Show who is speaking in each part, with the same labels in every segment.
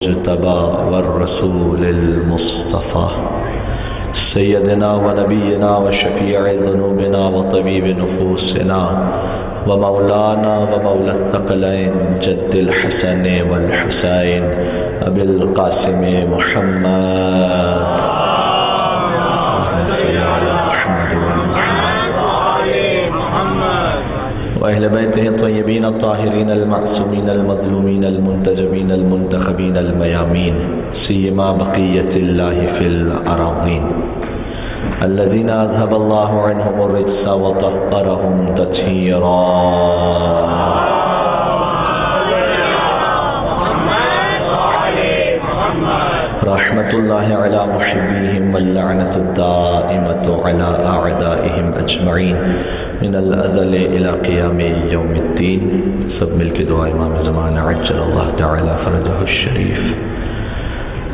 Speaker 1: المجتبى والرسول المصطفى سيدنا ونبينا وشفيع ذنوبنا وطبيب نفوسنا ومولانا ومولى الثقلين جد الحسن والحسين أبي القاسم محمد وأهل بيته الطيبين الطاهرين المعصومين المظلومين المنتجبين المنتخبين الميامين سيما بقية الله في الأراضين الذين أذهب الله عنهم الرجس وطهرهم تطهيرا رحمة الله على محبيهم واللعنة الدائمة على أعدائهم أجمعين من الأزل إلى قيام يوم الدين. سب مل کے دعا امام زمان عجل اللہ تعالی فرجہ الشریف.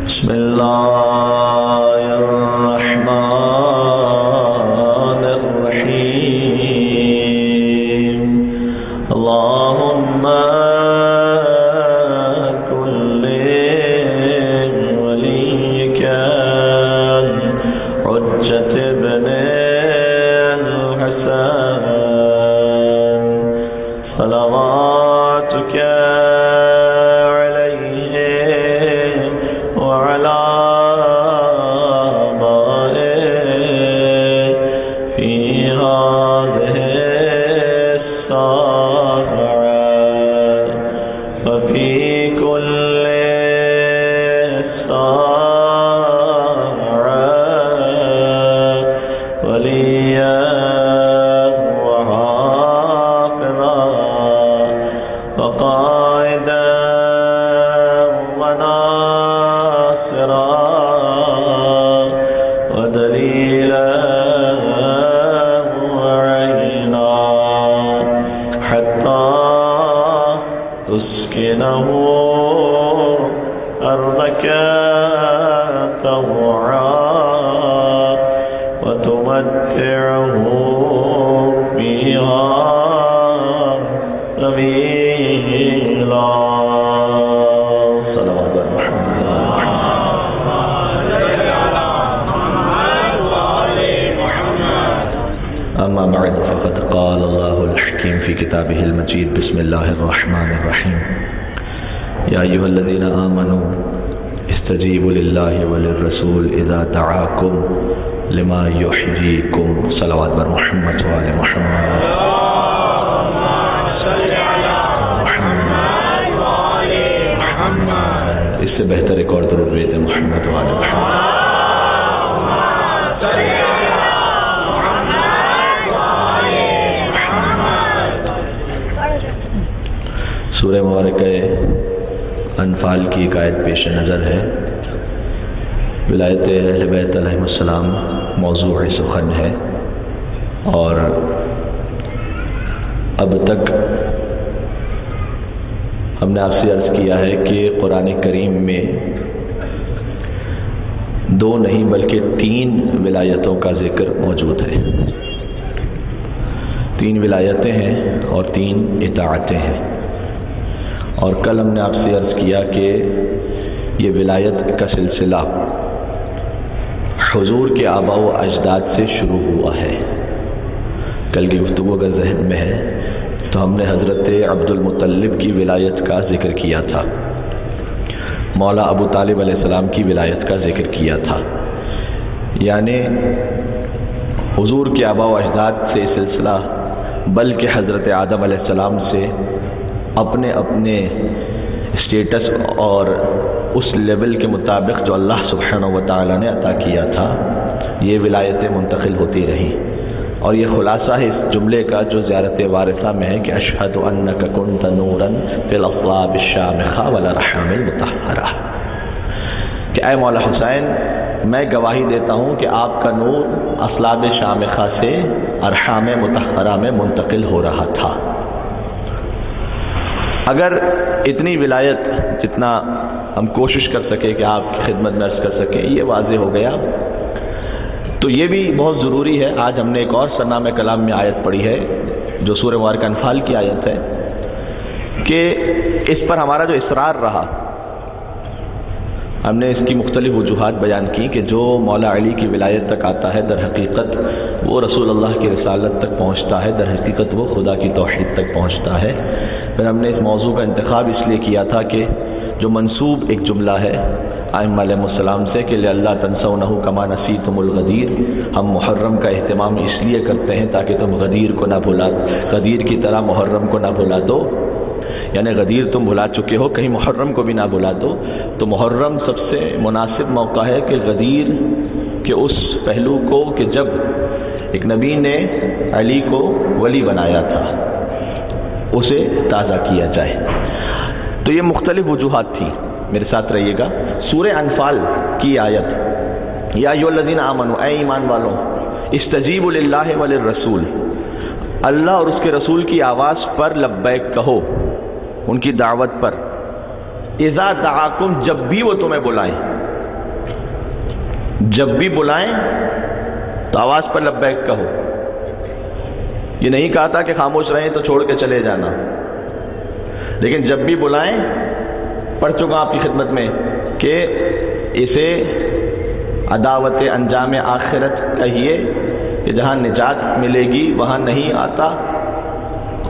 Speaker 1: بسم اللہ الرحمن الرحیم. اللهم كن وليك حجة ابن صلواتك عليه وعلى آبائه في هذه الساعة وفي كل ساعة وليا وقائدا وناصرا ودليلا وعينا حتى تسكنه أرضك طوعا وتمتعه فيها طويلا. صلوات محمد. أما بعد فقد قال الله الحكيم في كتابه المجيد. بسم الله الرحمن الرحيم. يا أيها الذين آمنوا استجيبوا لله وللرسول إذا دعاكم لما يحييكم. صلوات محمد وآل محمد. اس سے بہتر ایک اور درود بھیج دیں. محمد وآل محمد. سورہ مبارکہ انفال کی ایک آیت پیش نظر ہے. ولایت اہل بیت علیہ السلام موضوع سخن ہے اور اب تک ہم نے آپ سے عرض کیا ہے کہ قرآن کریم میں دو نہیں بلکہ 3 ولایتوں کا ذکر موجود ہے. 3 ولایتیں ہیں اور 3 اطاعتیں ہیں. اور کل ہم نے آپ سے عرض کیا کہ یہ ولایت کا سلسلہ حضور کے آباء و اجداد سے شروع ہوا ہے. کل کی گفتگو اگر ذہن میں ہے تو ہم نے حضرت عبد المطلب کی ولایت کا ذکر کیا تھا, مولا ابو طالب علیہ السلام کی ولایت کا ذکر کیا تھا. یعنی حضور کے آباء و اجداد سے سلسلہ بلکہ حضرت آدم علیہ السلام سے اپنے اپنے اسٹیٹس اور اس لیول کے مطابق جو اللہ سبحانہ و تعالی نے عطا کیا تھا یہ ولایتیں منتقل ہوتی رہیں. اور یہ خلاصہ ہے اس جملے کا جو زیارت وارثہ میں ہے کہ اشہد انک کنت نورا فی الاصلاب الشامخہ والارحام المطہرہ, کہ اے مولا حسین میں گواہی دیتا ہوں کہ آپ کا نور اصلاب شامخہ سے ارحام مطہرہ میں منتقل ہو رہا تھا. اگر اتنی ولایت جتنا ہم کوشش کر سکے کہ آپ کی خدمت میں عرض کر سکیں یہ واضح ہو گیا, تو یہ بھی بہت ضروری ہے. آج ہم نے ایک اور سرنامہ کلام میں آیت پڑھی ہے جو سورہ مبارکہ انفال کی آیت ہے کہ اس پر ہمارا جو اصرار رہا ہم نے اس کی مختلف وجوہات بیان کی کہ جو مولا علی کی ولایت تک آتا ہے در حقیقت وہ رسول اللہ کی رسالت تک پہنچتا ہے، در حقیقت وہ خدا کی توحید تک پہنچتا ہے۔ پھر ہم نے اس موضوع کا انتخاب اس لیے کیا تھا کہ جو منسوب ایک جملہ ہے ائمہ علیہ السلام سے کہ لَأَلَّا تَنْسَوْنَهُ كَمَا نَسِيتُمُ الْغَدِيرَ، ہم محرم کا اہتمام اس لیے کرتے ہیں تاکہ تم غدیر کو نہ بھلا، غدیر کی طرح محرم کو نہ بھلا دو، یعنی غدیر تم بھلا چکے ہو، کہیں محرم کو بھی نہ بھلا دو۔ تو محرم سب سے مناسب موقع ہے کہ غدیر کے اس پہلو کو کہ جب ایک نبی نے علی کو ولی بنایا تھا اسے تازہ کیا جائے۔ تو یہ مختلف وجوہات تھی، میرے ساتھ رہیے گا۔ سورہ انفال کی آیت، یا ایھا الذین آمنوا، اے ایمان والوں، استجیبوا للہ وللرسول، اللہ اور اس کے رسول کی آواز پر لبیک کہو، ان کی دعوت پر، اذا دعاکم، جب بھی وہ تمہیں بلائیں، جب بھی بلائیں تو آواز پر لبیک کہو۔ یہ نہیں کہا تھا کہ خاموش رہیں تو چھوڑ کے چلے جانا، لیکن جب بھی بلائیں، پڑھ چکا آپ کی خدمت میں کہ اسے عداوت انجام آخرت کہیے کہ جہاں نجات ملے گی وہاں نہیں آتا،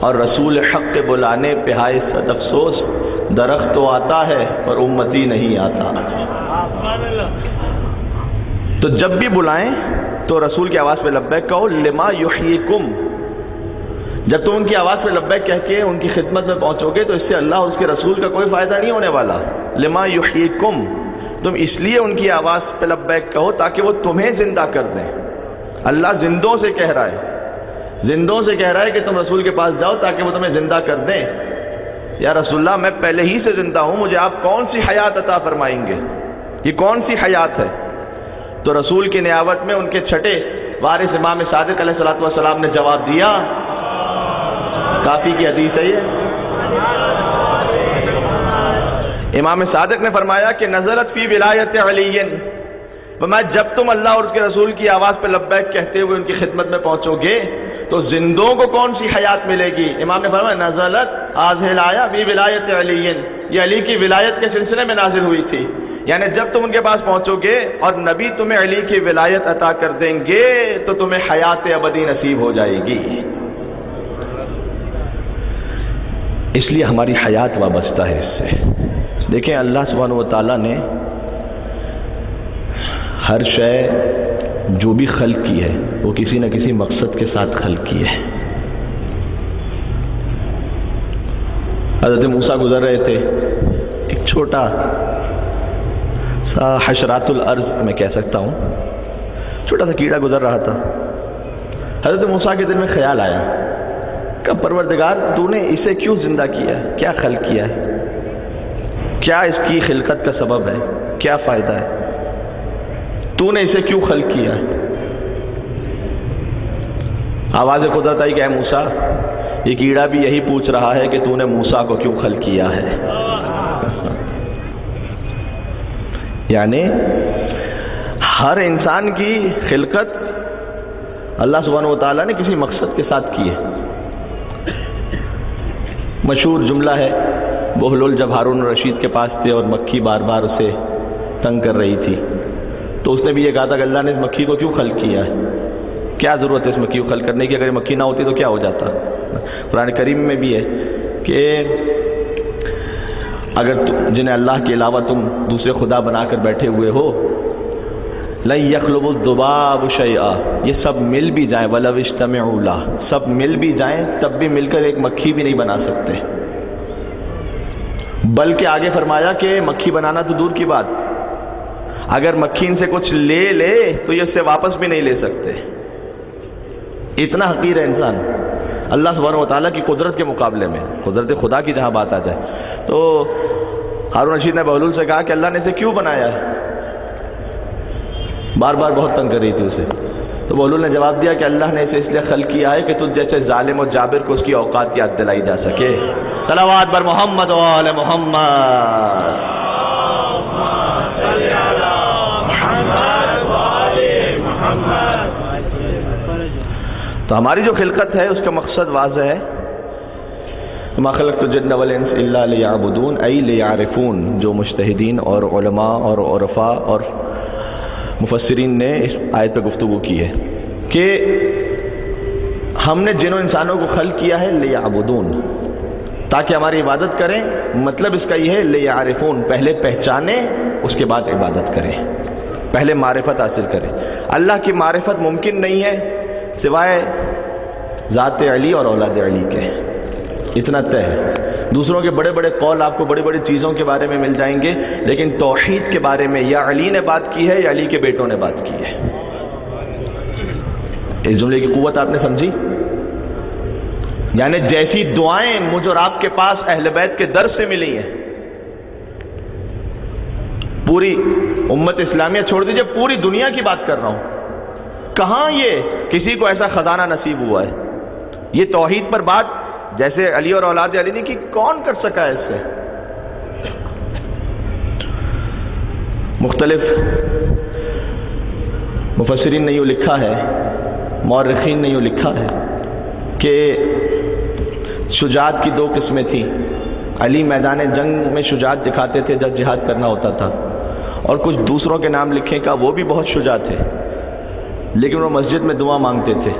Speaker 1: اور رسول حق کے بلانے پہ ہائے صد افسوس، درخت تو آتا ہے پر امتی نہیں آتا۔ تو جب بھی بلائیں تو رسول کی آواز پہ لبیک کہو، لما یحییکم، جب تم ان کی آواز پہ لبیک کہہ کے ان کی خدمت میں پہنچو گے تو اس سے اللہ اور اس کے رسول کا کوئی فائدہ نہیں ہونے والا۔ لما یحییکم، تم اس لیے ان کی آواز پہ لبیک کہو تاکہ وہ تمہیں زندہ کر دیں۔ اللہ زندوں سے کہہ رہا ہے، زندوں سے کہہ رہا ہے کہ تم رسول کے پاس جاؤ تاکہ وہ تمہیں زندہ کر دیں۔ یا رسول اللہ میں پہلے ہی سے زندہ ہوں، مجھے آپ کون سی حیات عطا فرمائیں گے؟ یہ کون سی حیات ہے؟ تو رسول کی نیابت میں ان کے چھٹے وارث امام صادق علیہ الصلوۃ والسلام نے جواب دیا، کافی کی حدیث ہے یہ، امام صادق نے فرمایا کہ نزلت فی ولایت علی، فرمایا جب تم اللہ اور اس کے رسول کی آواز پہ لبیک کہتے ہوئے ان کی خدمت میں پہنچو گے تو زندوں کو کون سی حیات ملے گی؟ امام نے فرمایا نزلت هذه الآیہ فی ولایت علی، یہ علی کی ولایت کے سلسلے میں نازل ہوئی تھی، یعنی جب تم ان کے پاس پہنچو گے اور نبی تمہیں علی کی ولایت عطا کر دیں گے تو تمہیں حیات ابدی نصیب ہو جائے گی۔ اس لیے ہماری حیات وابستہ ہے اس سے۔ دیکھیں اللہ سبحانہ و تعالیٰ نے ہر شے جو بھی خلق کی ہے وہ کسی نہ کسی مقصد کے ساتھ خلق کی ہے۔ حضرت موسیٰ گزر رہے تھے، ایک چھوٹا سا حشرات الارض میں کہہ سکتا ہوں، چھوٹا سا کیڑا گزر رہا تھا۔ حضرت موسیٰ کے دل میں خیال آیا کہ پروردگار تو نے اسے کیوں زندہ کیا ہے؟ کیا خلق کیا ہے؟ کیا اس کی خلقت کا سبب ہے؟ کیا فائدہ ہے؟ تو نے اسے کیوں خلق کیا ہے؟ آواز قدرت آئی کہ اے موسیٰ، یہ کیڑا بھی یہی پوچھ رہا ہے کہ تو نے موسیٰ کو کیوں خلق کیا ہے۔ یعنی ہر انسان کی خلقت اللہ سبحانہ و تعالیٰ نے کسی مقصد کے ساتھ کی ہے۔ مشہور جملہ ہے، بہلول جب ہارون الرشید کے پاس تھے اور مکھی بار بار اسے تنگ کر رہی تھی تو اس نے بھی یہ کہا تھا کہ اللہ نے اس مکھی کو کیوں خلق کیا ہے؟ کیا ضرورت ہے اس مکھی کو خلق کرنے کی؟ اگر یہ مکھی نہ ہوتی تو کیا ہو جاتا؟ قرآن کریم میں بھی ہے کہ اگر جنہیں اللہ کے علاوہ تم دوسرے خدا بنا کر بیٹھے ہوئے ہو، لَن يَخْلُقُ الذُّبَابُ شَيْئًا، یہ سب مل بھی جائیں، وَلَوِ اجْتَمَعُوا لَهُ، سب مل بھی جائیں تب بھی مل کر ایک مکھی بھی نہیں بنا سکتے۔ بلکہ آگے فرمایا کہ مکھی بنانا تو دور کی بات، اگر مکھی ان سے کچھ لے لے تو یہ اس سے واپس بھی نہیں لے سکتے۔ اتنا حقیر ہے انسان اللہ سبحانہ و تعالیٰ کی قدرت کے مقابلے میں۔ قدرت خدا کی جہاں بات آ جائے تو ہارون رشید نے بہلول سے کہا کہ اللہ نے اسے کیوں بنایا ہے؟ بار بار بہت تنگ کر رہی تھی اسے، تو بہلول نے جواب دیا کہ اللہ نے اسے اس لیے خلق کیا ہے کہ تجھ جیسے ظالم و جابر کو اس کی اوقات کی یاد دلائی جا سکے۔ صلوات بر محمد و آل محمد۔ تو ہماری جو خلقت ہے اس کا مقصد واضح ہے، ما خلقت الجن والانس الا لیعبدون ای لیعرفون، جو مجتہدین اور علماء اور عرفاء اور مفسرین نے اس آیت پہ گفتگو کی ہے کہ ہم نے جن و انسانوں کو خلق کیا ہے لیعبدون، تاکہ ہماری عبادت کریں. مطلب اس کا یہ ہے لیعرفون، پہلے پہچانیں اس کے بعد عبادت کریں، پہلے معرفت حاصل کریں. اللہ کی معرفت ممکن نہیں ہے سوائے ذات علی اور اولاد علی کے، اتنا طے ہے. دوسروں کے بڑے بڑے قول آپ کو بڑی بڑی چیزوں کے بارے میں مل جائیں گے، لیکن توحید کے بارے میں یا علی نے بات کی ہے یا علی کے بیٹوں نے بات کی ہے. اس جملے کی قوت آپ نے سمجھی؟ یعنی جیسی دعائیں مجھ اور آپ کے پاس اہل بیت کے در سے ملی ہیں، پوری امت اسلامیہ چھوڑ دیجئے، پوری دنیا کی بات کر رہا ہوں، کہاں یہ کسی کو ایسا خزانہ نصیب ہوا ہے؟ یہ توحید پر بات جیسے علی اور اولاد علی نے کی، کون کر سکا ہے اس سے؟ مختلف مفسرین نے یوں لکھا ہے، مورخین نے یوں لکھا ہے کہ شجاعت کی دو قسمیں تھیں. علی میدان جنگ میں شجاعت دکھاتے تھے جب جہاد کرنا ہوتا تھا، اور کچھ دوسروں کے نام لکھے کا وہ بھی بہت شجاع تھے، لیکن وہ مسجد میں دعا مانگتے تھے.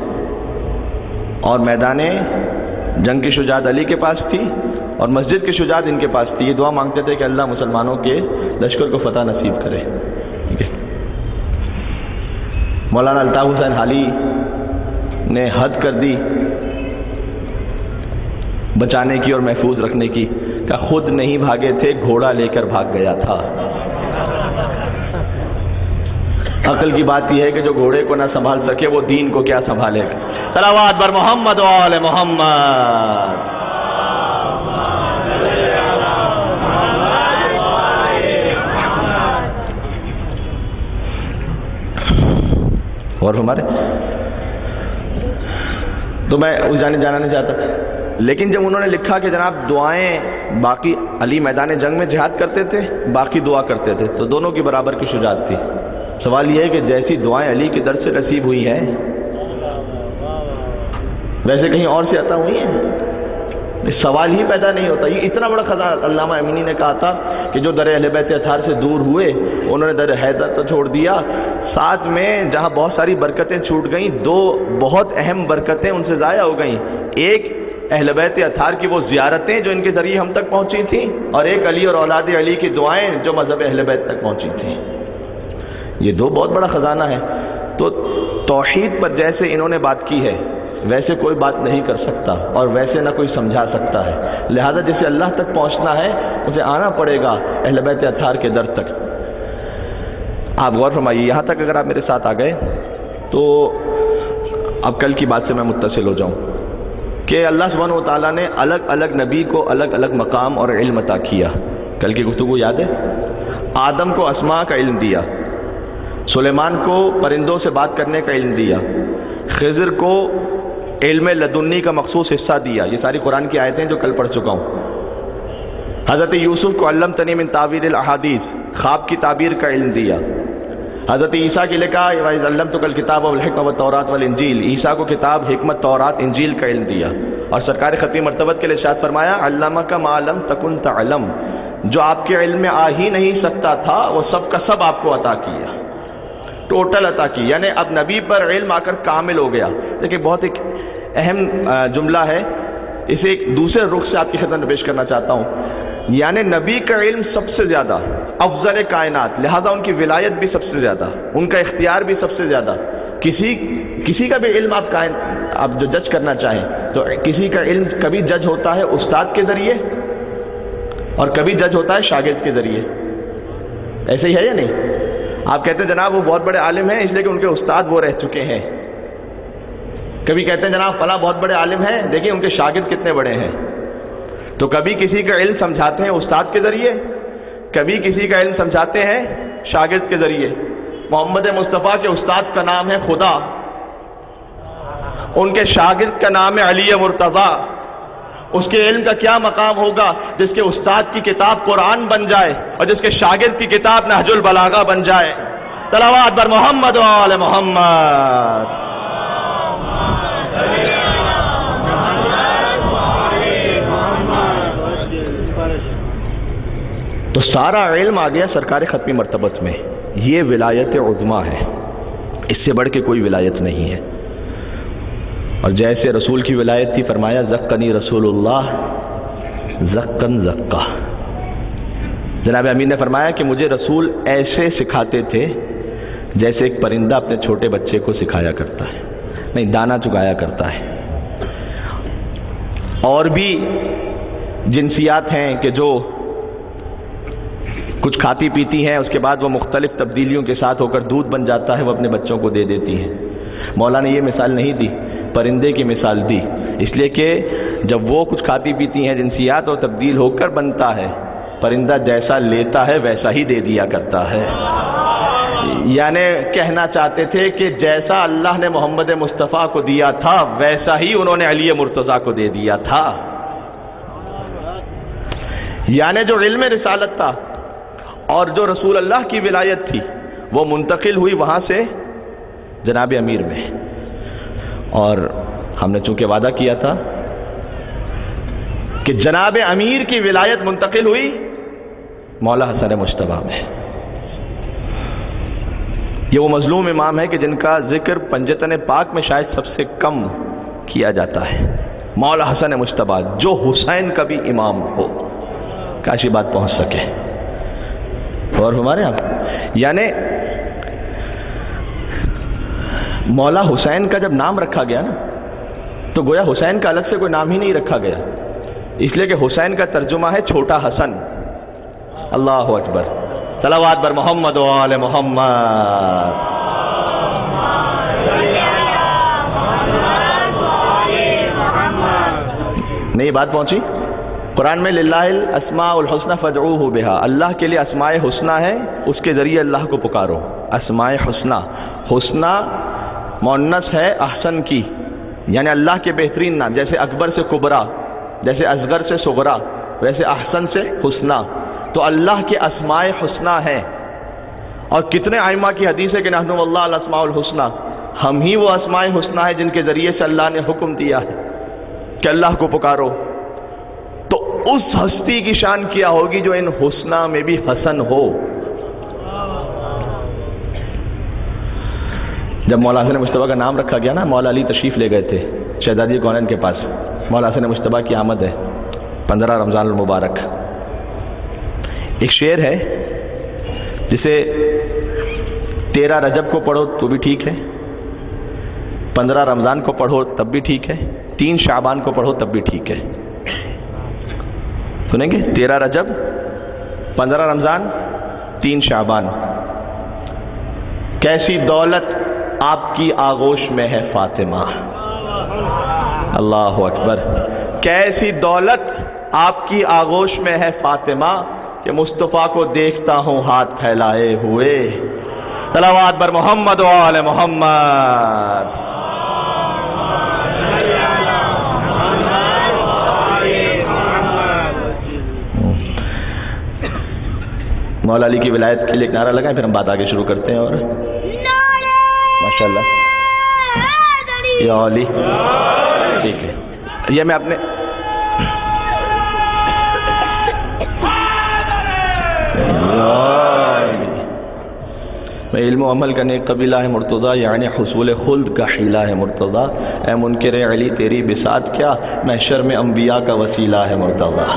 Speaker 1: اور میدان جنگ کی شجاعت علی کے پاس تھی اور مسجد کی شجاعت ان کے پاس تھی. یہ دعا مانگتے تھے کہ اللہ مسلمانوں کے لشکر کو فتح نصیب کرے. مولانا الطاف حسین حالی نے حد کر دی بچانے کی اور محفوظ رکھنے کی، کہ خود نہیں بھاگے تھے، گھوڑا لے کر بھاگ گیا تھا. عقل کی بات یہ ہے کہ جو گھوڑے کو نہ سنبھال سکے وہ دین کو کیا سنبھالے گا. صلوات بر محمد و آل محمد. اور ہمارے تو میں اس جانا نہیں چاہتا، لیکن جب انہوں نے لکھا کہ جناب دعائیں باقی علی میدان جنگ میں جہاد کرتے تھے، باقی دعا کرتے تھے، تو دونوں کی برابر کی شجاعت تھی. سوال یہ ہے کہ جیسی دعائیں علی کی در سے نصیب ہوئی ہیں ویسے کہیں اور سے عطا ہوئی ہیں؟ سوال ہی پیدا نہیں ہوتا. یہ اتنا بڑا خزانہ. علامہ امینی نے کہا تھا کہ جو در اہل بیت اطہار سے دور ہوئے انہوں نے در حیدر تو چھوڑ دیا، ساتھ میں جہاں بہت ساری برکتیں چھوٹ گئیں، دو بہت اہم برکتیں ان سے ضائع ہو گئیں. ایک اہل بیت اطہار کی وہ زیارتیں جو ان کے ذریعے ہم تک پہنچی تھیں، اور ایک علی اور اولاد علی کی دعائیں جو مذہب اہل بیت تک پہنچی تھیں. یہ دو بہت بڑا خزانہ ہے. تو توحید پر جیسے انہوں نے بات کی ہے ویسے کوئی بات نہیں کر سکتا اور ویسے نہ کوئی سمجھا سکتا ہے. لہذا جسے اللہ تک پہنچنا ہے اسے آنا پڑے گا اہل بیت اطہار کے در تک. آپ غور فرمائیے، یہاں تک اگر آپ میرے ساتھ آ گئے تو اب کل کی بات سے میں متصل ہو جاؤں کہ اللہ سبحانہ و تعالیٰ نے الگ الگ نبی کو الگ الگ مقام اور علم عطا کیا. کل کی گفتگو یاد ہے؟ آدم کو اسماء کا علم دیا، سلیمان کو پرندوں سے بات کرنے کا علم دیا، خضر کو علم لدنی کا مخصوص حصہ دیا. یہ ساری قرآن کی آیتیں جو کل پڑھ چکا ہوں. حضرت یوسف کو علمتنی من تعبیر الاحادیث، خواب کی تعبیر کا علم دیا. حضرت عیسیٰ کے لیے کہا وَإِذْ عَلَّمْتُكَ الْكِتَابَ وَالْحِكْمَةَ وَالتَّوْرَاةَ وَالْإِنْجِيلَ، عیسیٰ کو کتاب، حکمت، تورات، انجیل کا علم دیا. اور سرکار ختمی مرتبت کے لیے ارشاد فرمایا عَلَّمَكَ مَا لَمْ تَكُنْ تَعْلَمُ، جو آپ کے علم میں آ ہی نہیں سکتا تھا وہ سب کا سب آپ کو عطا کیا، ٹوٹل عطا کی. یعنی اب نبی پر علم آ کر کامل ہو گیا. دیکھیں بہت ایک اہم جملہ ہے، اسے ایک دوسرے رخ سے آپ کی خدمت میں پیش کرنا چاہتا ہوں. یعنی نبی کا علم سب سے زیادہ، افضل کائنات، لہذا ان کی ولایت بھی سب سے زیادہ، ان کا اختیار بھی سب سے زیادہ. کسی کا بھی علم آپ جو جج کرنا چاہیں تو کسی کا علم کبھی جج ہوتا ہے استاد کے ذریعے اور کبھی جج ہوتا ہے شاگرد کے ذریعے. ایسے ہی ہے یا نہیں؟ آپ کہتے ہیں جناب وہ بہت بڑے عالم ہیں اس لیے کہ ان کے استاد وہ رہ چکے ہیں. کبھی کہتے ہیں جناب فلاں بہت بڑے عالم ہیں، دیکھیں ان کے شاگرد کتنے بڑے ہیں. تو کبھی کسی کا علم سمجھاتے ہیں استاد کے ذریعے، کبھی کسی کا علم سمجھاتے ہیں شاگرد کے ذریعے. محمد مصطفیٰ کے استاد کا نام ہے خدا، ان کے شاگرد کا نام ہے علی مرتضیٰ. اس کے علم کا کیا مقام ہوگا جس کے استاد کی کتاب قرآن بن جائے اور جس کے شاگرد کی کتاب نہج البلاغہ بن جائے. صلوات بر محمد و آل محمد. سارا علم آ گیا سرکار ختمی مرتبت میں. یہ ولایت عظمیٰ ہے، اس سے بڑھ کے کوئی ولایت نہیں ہے. اور جیسے رسول کی ولایت تھی، فرمایا زکانی رسول اللہ زکن زکا. جناب امیر نے فرمایا کہ مجھے رسول ایسے سکھاتے تھے جیسے ایک پرندہ اپنے چھوٹے بچے کو سکھایا کرتا ہے، نہیں دانا چگایا کرتا ہے. اور بھی جنسیات ہیں کہ جو کچھ کھاتی پیتی ہیں، اس کے بعد وہ مختلف تبدیلیوں کے ساتھ ہو کر دودھ بن جاتا ہے، وہ اپنے بچوں کو دے دیتی ہیں. مولا نے یہ مثال نہیں دی، پرندے کی مثال دی، اس لیے کہ جب وہ کچھ کھاتی پیتی ہیں جنسیات اور تبدیل ہو کر بنتا ہے، پرندہ جیسا لیتا ہے ویسا ہی دے دیا کرتا ہے. یعنی کہنا چاہتے تھے کہ جیسا اللہ نے محمد مصطفیٰ کو دیا تھا ویسا ہی انہوں نے علی مرتضیٰ کو دے دیا تھا. یعنی جو علم رسالت تھا اور جو رسول اللہ کی ولایت تھی وہ منتقل ہوئی وہاں سے جناب امیر میں. اور ہم نے چونکہ وعدہ کیا تھا کہ جناب امیر کی ولایت منتقل ہوئی مولا حسن مجتبیٰ میں. یہ وہ مظلوم امام ہے کہ جن کا ذکر پنجتن پاک میں شاید سب سے کم کیا جاتا ہے. مولا حسن مجتبیٰ جو حسین کا بھی امام ہو، کاش یہ بات پہنچ سکے. اور ہمارے یہاں یعنی مولا حسین کا جب نام رکھا گیا نا تو گویا حسین کا الگ سے کوئی نام ہی نہیں رکھا گیا، اس لیے کہ حسین کا ترجمہ ہے چھوٹا حسن. اللہ اکبر، صلوات بر محمد و آل محمد. نہیں بات پہنچی؟ قرآن میں للہ الاسماء الحسنى فادعوہ بہا، اللہ کے لیے اسماء حسنہ ہے، اس کے ذریعے اللہ کو پکارو. اسماء حسنہ، حسنہ مؤنث ہے احسن کی، یعنی اللہ کے بہترین نام، جیسے اکبر سے کبرا، جیسے اصغر سے صغرا، ویسے احسن سے حسنہ. تو اللہ کے اسماء حسنہ ہیں. اور کتنے ائمہ کی حدیث ہے کہ نحن واللہ الاسماء الحسنى، ہم ہی وہ اسماء حسنہ ہیں جن کے ذریعے سے اللہ نے حکم دیا ہے کہ اللہ کو پکارو. تو اس ہستی کی شان کیا ہوگی جو ان حسنہ میں بھی حسن ہو. جب مولا حسن مجتبیٰ کا نام رکھا گیا نا، مولا علی تشریف لے گئے تھے شہزادی کونین کے پاس. مولا حسن مجتبیٰ کی آمد ہے 15 رمضان المبارک. ایک شعر ہے جسے 13 رجب کو پڑھو تو بھی ٹھیک ہے، 15 رمضان کو پڑھو تب بھی ٹھیک ہے، 3 شعبان کو پڑھو تب بھی ٹھیک ہے. سنیں گے؟ 13 رجب، 15 رمضان، 3 شعبان. کیسی دولت آپ کی آغوش میں ہے فاطمہ. اللہ اکبر. کیسی دولت آپ کی آغوش میں ہے فاطمہ کہ مصطفیٰ کو دیکھتا ہوں ہاتھ پھیلائے ہوئے. صلوات بر محمد و آل محمد. مولا علی کی ولایت کے لیے ایک نعرہ لگائیں، پھر ہم بات آگے شروع کرتے ہیں. اور ماشاءاللہ یا علی، ٹھیک ہے. یہ میں اپنے میں علم و عمل کا نیک قبیلہ ہے مرتضیٰ، یعنی حصول خلد کا حیلہ ہے مرتضیٰ. اے منکر علی تیری بساط کیا، محشر میں انبیاء کا وسیلہ ہے مرتضیٰ.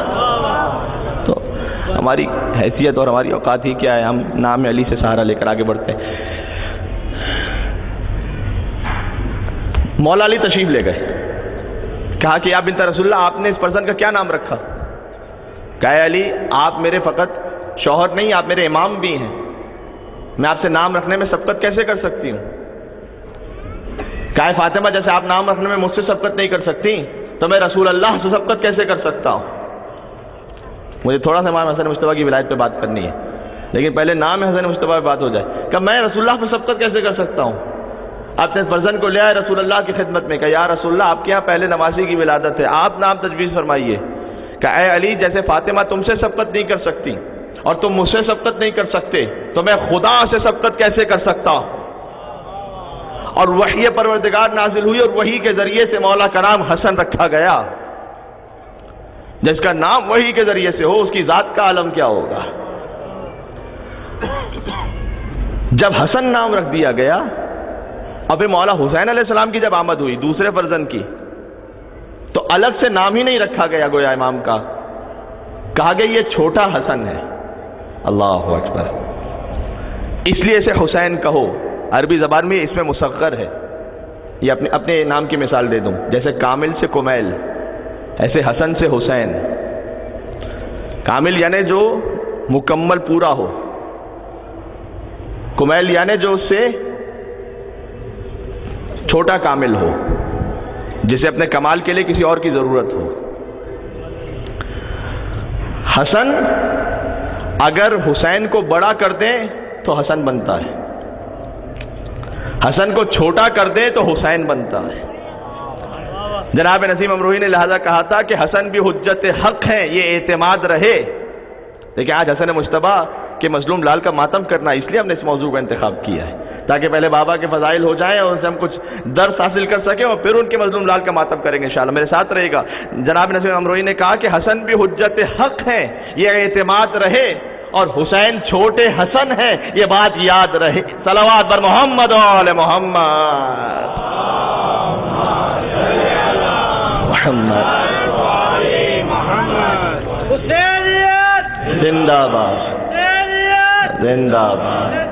Speaker 1: تو ہماری حیثیت اور ہماری اوقات ہی کیا ہے، ہم نام علی سے سہارا لے کر آگے بڑھتے ہیں. مولا علی تشریف لے گئے، کہا کہ یا بنت رسول اللہ آپ نے اس پرسن کا کیا نام رکھا؟ کہا علی آپ میرے فقط شوہر نہیں، آپ میرے امام بھی ہیں، میں آپ سے نام رکھنے میں سبقت کیسے کر سکتی ہوں؟ کہا فاطمہ جیسے آپ نام رکھنے میں مجھ سے سبقت نہیں کر سکتی تو میں رسول اللہ سے سبقت کیسے کر سکتا ہوں؟ مجھے تھوڑا سا امام حسن مجتبیٰ کی ولایت پہ بات کرنی ہے، لیکن پہلے نام حسن مجتبیٰ پہ بات ہو جائے. کہ میں رسول اللہ پہ سبقت کیسے کر سکتا ہوں؟ آپ نے فرزن کو لے آئے رسول اللہ کی خدمت میں، کہ یا رسول اللہ آپ کے یہاں پہلے نمازی کی ولادت ہے، آپ نام تجویز فرمائیے. کہ اے علی جیسے فاطمہ تم سے سبقت نہیں کر سکتی اور تم مجھ سے سبقت نہیں کر سکتے تو میں خدا سے سبقت کیسے کر سکتا؟ اور وحی پروردگار نازل ہوئی اور وحی کے ذریعے سے مولا کا نام حسن رکھا گیا. جس کا نام وحی کے ذریعے سے ہو اس کی ذات کا عالم کیا ہوگا. جب حسن نام رکھ دیا گیا اور پھر مولا حسین علیہ السلام کی جب آمد ہوئی دوسرے فرزند کی، تو الگ سے نام ہی نہیں رکھا گیا گویا امام کا، کہا گیا یہ چھوٹا حسن ہے۔ اللہ اکبر۔ اس لیے اسے حسین کہو، عربی زبان میں اس میں مصغر ہے۔ یہ اپنے نام کی مثال دے دوں، جیسے کامل سے کمیل، ایسے حسن سے حسین۔ کامل یعنی جو مکمل پورا ہو، کمیل یعنی جو اس سے چھوٹا کامل ہو، جسے اپنے کمال کے لیے کسی اور کی ضرورت ہو۔ حسن اگر حسین کو بڑا کر دیں تو حسن بنتا ہے، حسن کو چھوٹا کر دیں تو حسین بنتا ہے۔ جناب نسیم امروہی نے لہذا کہا تھا کہ حسن بھی حجت حق ہیں، یہ اعتماد رہے۔ لیکن آج حسن مجتبیٰ کے مظلوم لال کا ماتم کرنا، اس لیے ہم نے اس موضوع کا انتخاب کیا ہے تاکہ پہلے بابا کے فضائل ہو جائیں اور ان سے ہم کچھ درس حاصل کر سکیں اور پھر ان کے مظلوم لال کا ماتم کریں گے انشاءاللہ۔ میرے ساتھ رہے گا۔ جناب نسیم امروہی نے کہا کہ حسن بھی حجت حق ہیں، یہ اعتماد رہے، اور حسین چھوٹے حسن ہے، یہ بات یاد رہے۔ صلوات بر محمد و آل محمد۔ زندہ باد، زندہ باد۔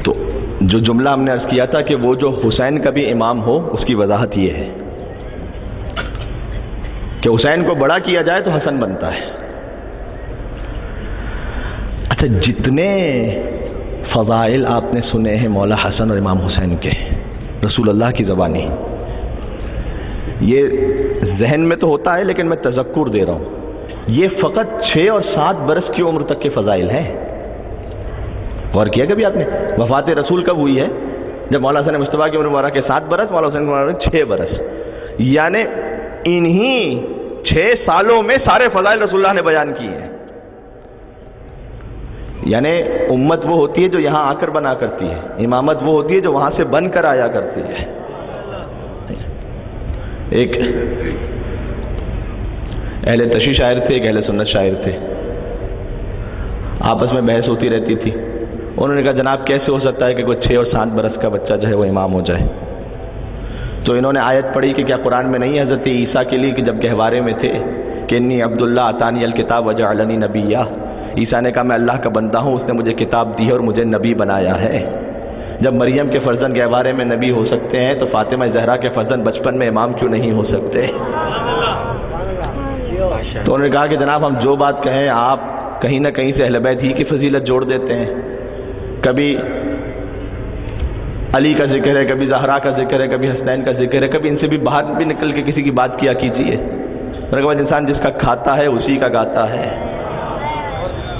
Speaker 1: تو جو جملہ ہم نے عرض کیا تھا کہ وہ جو حسین کا بھی امام ہو، اس کی وضاحت یہ ہے کہ حسین کو بڑا کیا جائے تو حسن بنتا ہے۔ اچھا، جتنے فضائل آپ نے سنے ہیں مولا حسن اور امام حسین کے رسول اللہ کی زبانی، یہ ذہن میں تو ہوتا ہے لیکن میں تذکر دے رہا ہوں، یہ فقط 6 اور 7 برس کی عمر تک کے فضائل ہیں۔ غور کیا کبھی آپ نے؟ وفات رسول کب ہوئی ہے؟ جب مولا حسن مجتبیٰ کی عمر مبارک ہے 7 برس، مولا حسین کی عمر 6 برس، یعنی انہی 6 سالوں میں سارے فضائل رسول اللہ نے بیان کیے ہیں۔ یعنی امت وہ ہوتی ہے جو یہاں آ کر بنا کرتی ہے، امامت وہ ہوتی ہے جو وہاں سے بن کر آیا کرتی ہے۔ ایک اہل تشیع شاعر تھے، ایک اہل سنت شاعر تھے، آپس میں بحث ہوتی رہتی تھی۔ انہوں نے کہا جناب کیسے ہو سکتا ہے کہ کوئی 6 اور 7 برس کا بچہ جو ہے وہ امام ہو جائے؟ تو انہوں نے آیت پڑھی کہ کیا قرآن میں نہیں ہے حضرت عیسیٰ کے لیے کہ جب گہوارے میں تھے کہ انی عبداللہ آتانی الکتاب وجعلنی نبیہ، عیسیٰ نے کہا میں اللہ کا بندہ ہوں، اس نے مجھے کتاب دی ہے اور مجھے نبی بنایا ہے۔ جب مریم کے فرزند گہوارے میں نبی ہو سکتے ہیں تو فاطمہ زہرا کے فرزند بچپن میں امام کیوں نہیں ہو سکتے؟ تو انہوں نے کہا کہ جناب ہم جو بات کہیں آپ کہیں نہ کہیں سے اہل بیت ہی کی فضیلت جوڑ دیتے ہیں، کبھی علی کا ذکر ہے، کبھی زہرا کا ذکر ہے، کبھی حسنین کا ذکر ہے، کبھی ان سے بھی باہر بھی نکل کے کسی کی بات کیا کیجیے۔ میرے بعد انسان جس کا کھاتا ہے اسی کا گاتا ہے۔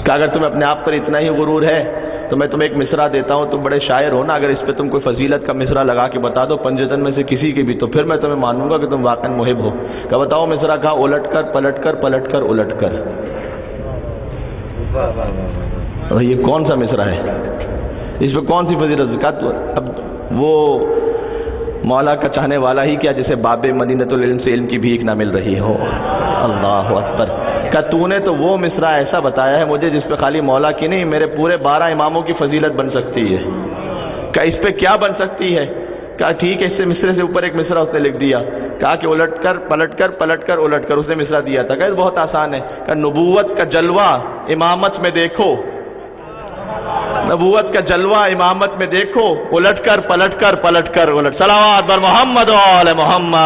Speaker 1: کہ اگر تمہیں اپنے آپ پر اتنا ہی غرور ہے تو میں تمہیں ایک مصرع دیتا ہوں، تم بڑے شاعر ہو نا، اگر اس پہ تم کوئی فضیلت کا مصرع لگا کے بتا دو پنجتن میں سے کسی کی بھی، تو پھر میں تمہیں مانوں گا کہ تم واقعا محب ہو۔ کہ بتاؤ مصرع کہا الٹ کر پلٹ کر پلٹ کر الٹ کر۔ یہ کون سا مصرع ہے؟ اس پہ کون سی فضیلت؟ اب وہ مولا کا چاہنے والا ہی کیا جسے باب مدینۃ العلم سے علم کی بھیک نہ مل رہی ہو۔ اللہ اکبر۔ کہ تو نے تو وہ مصرع ایسا بتایا ہے مجھے جس پہ خالی مولا کی نہیں میرے پورے 12 اماموں کی فضیلت بن سکتی ہے۔ کہ اس پہ کیا بن سکتی ہے؟ کہا ٹھیک ہے، اس سے مصرع سے اوپر ایک مصرع اس نے لکھ دیا، کہا کہ الٹ کر پلٹ کر پلٹ کر الٹ کر، اس نے مصرع دیا تھا۔ کہ بہت آسان ہے، کہ نبوت کا جلوہ امامت میں دیکھو، نبوت کا جلوہ امامت میں دیکھو، الٹ کر پلٹ کر پلٹ کر الٹ۔ صلوات بر محمد و آل محمد۔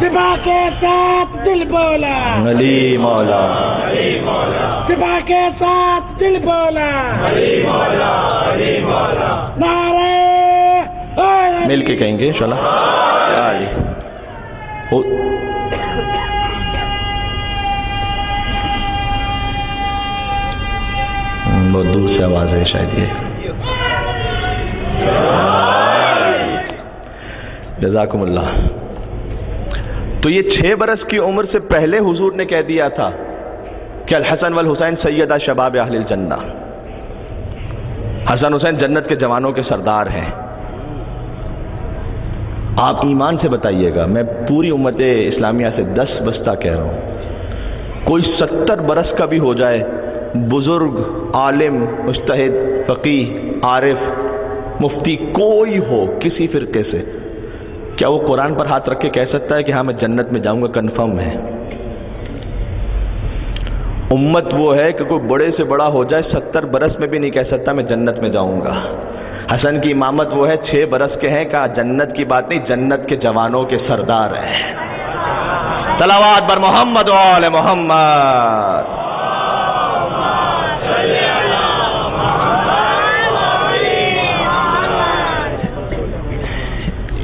Speaker 2: صبح کے ساتھ دل بولا
Speaker 1: علی مولا،
Speaker 2: صبح کے ساتھ دل بولا، نعرے
Speaker 1: مل کے کہیں گے انشاءاللہ۔ علی بہت دور سے آواز ہے شاید یہ۔ جزاکم اللہ۔ تو یہ 6 برس کی عمر سے پہلے حضور نے کہہ دیا تھا کہ الحسن والحسین سیدہ شباب اہل الجنہ، حسن حسین جنت کے جوانوں کے سردار ہیں. آپ ایمان سے بتائیے گا، میں پوری امت اسلامیہ سے 10 بستہ کہہ رہا ہوں، کوئی 70 برس کا بھی ہو جائے، بزرگ، عالم، مجتہد، فقیہ، عارف، مفتی، کوئی ہو کسی فرقے سے، کیا وہ قرآن پر ہاتھ رکھ کے کہہ سکتا ہے کہ ہاں میں جنت میں جاؤں گا؟ کنفرم ہے. امت وہ ہے کہ کوئی بڑے سے بڑا ہو جائے 70 برس میں بھی نہیں کہہ سکتا میں جنت میں جاؤں گا. حسن کی امامت وہ ہے 6 برس کے ہیں، کہا جنت کی بات نہیں، جنت کے جوانوں کے سردار ہیں. صلوات بر محمد و آل محمد.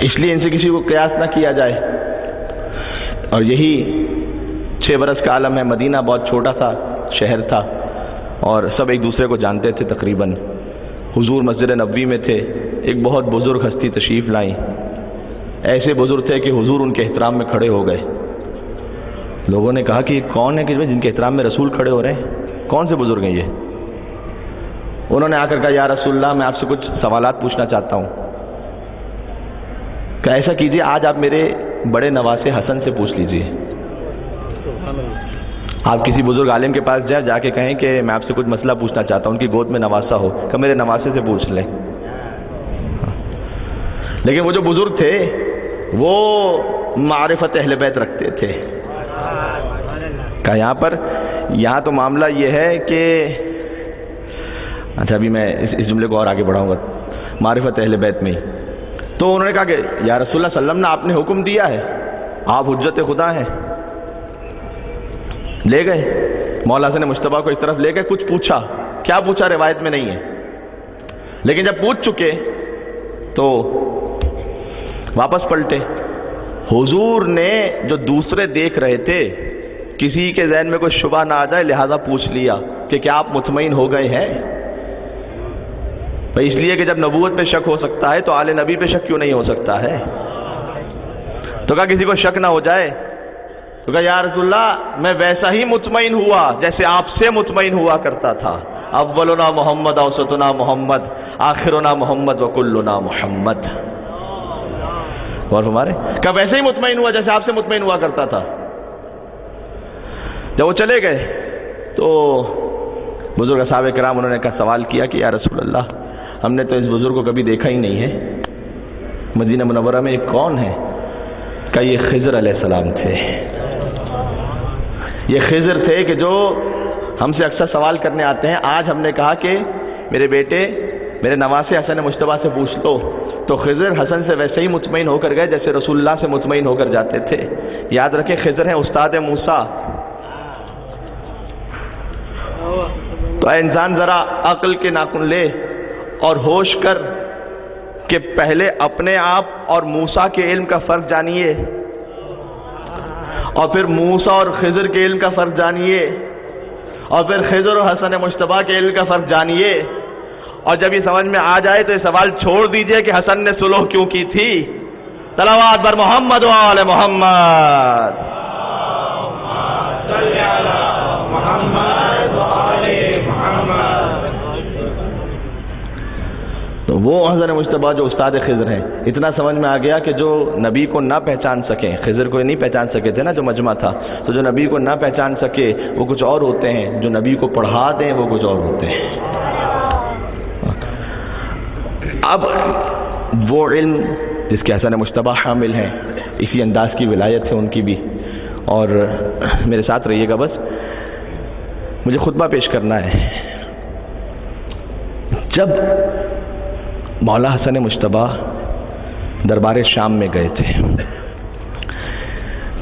Speaker 1: اس لیے ان سے کسی کو قیاس نہ کیا جائے. اور یہی 6 برس کا عالم ہے. مدینہ بہت چھوٹا تھا شہر تھا اور سب ایک دوسرے کو جانتے تھے تقریباً. حضور مسجد نبوی میں تھے، ایک بہت بزرگ ہستی تشریف لائیں. ایسے بزرگ تھے کہ حضور ان کے احترام میں کھڑے ہو گئے. لوگوں نے کہا کہ یہ کون ہے کہ جن کے احترام میں رسول کھڑے ہو رہے ہیں؟ کون سے بزرگ ہیں یہ؟ انہوں نے آ کر کہا یا رسول اللہ میں آپ سے کچھ سوالات پوچھنا چاہتا ہوں. کہ ایسا کیجئے آج آپ میرے بڑے نواسے حسن سے پوچھ لیجئے. آپ کسی بزرگ عالم کے پاس جائیں، جا کے کہیں کہ میں آپ سے کچھ مسئلہ پوچھنا چاہتا ہوں، ان کی گود میں نواسا ہو، کہ میرے نواسے سے پوچھ لیں. لیکن وہ جو بزرگ تھے وہ معرفت اہل بیت رکھتے تھے. کہ یہاں تو معاملہ یہ ہے کہ اچھا ابھی میں اس جملے کو اور آگے بڑھاؤں گا معرفت اہل بیت میں ہی. تو انہوں نے کہا کہ یا رسول اللہ صلی اللہ علیہ وسلم نے آپ نے حکم دیا ہے، آپ حجت خدا ہیں. لے گئے مولا حسن مجتبیٰ کو اس طرف لے گئے. کچھ پوچھا، کیا پوچھا روایت میں نہیں ہے، لیکن جب پوچھ چکے تو واپس پلٹے. حضور نے جو دوسرے دیکھ رہے تھے کسی کے ذہن میں کوئی شبہ نہ آ جائے لہذا پوچھ لیا کہ کیا آپ مطمئن ہو گئے ہیں؟ اس لیے کہ جب نبوت پہ شک ہو سکتا ہے تو آل نبی پہ شک کیوں نہیں ہو سکتا ہے؟ تو کہا کسی کو شک نہ ہو جائے. تو کہا یا رسول اللہ میں ویسا ہی مطمئن ہوا جیسے آپ سے مطمئن ہوا کرتا تھا. اولنا محمد اوسطنا محمد آخرنا محمد وکلنا محمد. اور ہمارے کہا ویسے ہی مطمئن ہوا جیسے آپ سے مطمئن ہوا کرتا تھا. جب وہ چلے گئے تو بزرگ صحابہ کرام انہوں نے کہا سوال کیا کہ یا رسول اللہ ہم نے تو اس بزرگ کو کبھی دیکھا ہی نہیں ہے، مدینہ منورہ میں یہ کون ہے؟ کہ یہ خضر علیہ السلام تھے. یہ خضر تھے کہ جو ہم سے اکثر سوال کرنے آتے ہیں. آج ہم نے کہا کہ میرے بیٹے میرے نواسے حسن مجتبیٰ سے پوچھ لو، تو خضر حسن سے ویسے ہی مطمئن ہو کر گئے جیسے رسول اللہ سے مطمئن ہو کر جاتے تھے. یاد رکھیں خضر ہیں استاد موسیٰ. تو اے انسان ذرا عقل کے ناخن لے اور ہوش کر کہ پہلے اپنے آپ اور موسیٰ کے علم کا فرق جانیے اور پھر موسیٰ اور خضر کے علم کا فرق جانیے اور پھر خضر اور حسن مجتبیٰ کے علم کا فرق جانیے. اور جب یہ سمجھ میں آ جائے تو یہ سوال چھوڑ دیجئے کہ حسن نے صلح کیوں کی تھی. صلوات بر محمد و آل محمد. تو وہ حسن مجتبیٰ جو استاد خضر ہیں، اتنا سمجھ میں آ گیا کہ جو نبی کو نہ پہچان سکیں، خضر کو نہیں پہچان سکے تھے نا جو مجمع تھا، تو جو نبی کو نہ پہچان سکے وہ کچھ اور ہوتے ہیں، جو نبی کو پڑھا دیں وہ کچھ اور ہوتے ہیں. اب وہ علم جس کے حسن مجتبیٰ حامل ہیں، اسی انداز کی ولایت ہے ان کی بھی. اور میرے ساتھ رہیے گا، بس مجھے خطبہ پیش کرنا ہے. جب مولا حسن مجتبیٰ دربار شام میں گئے تھے،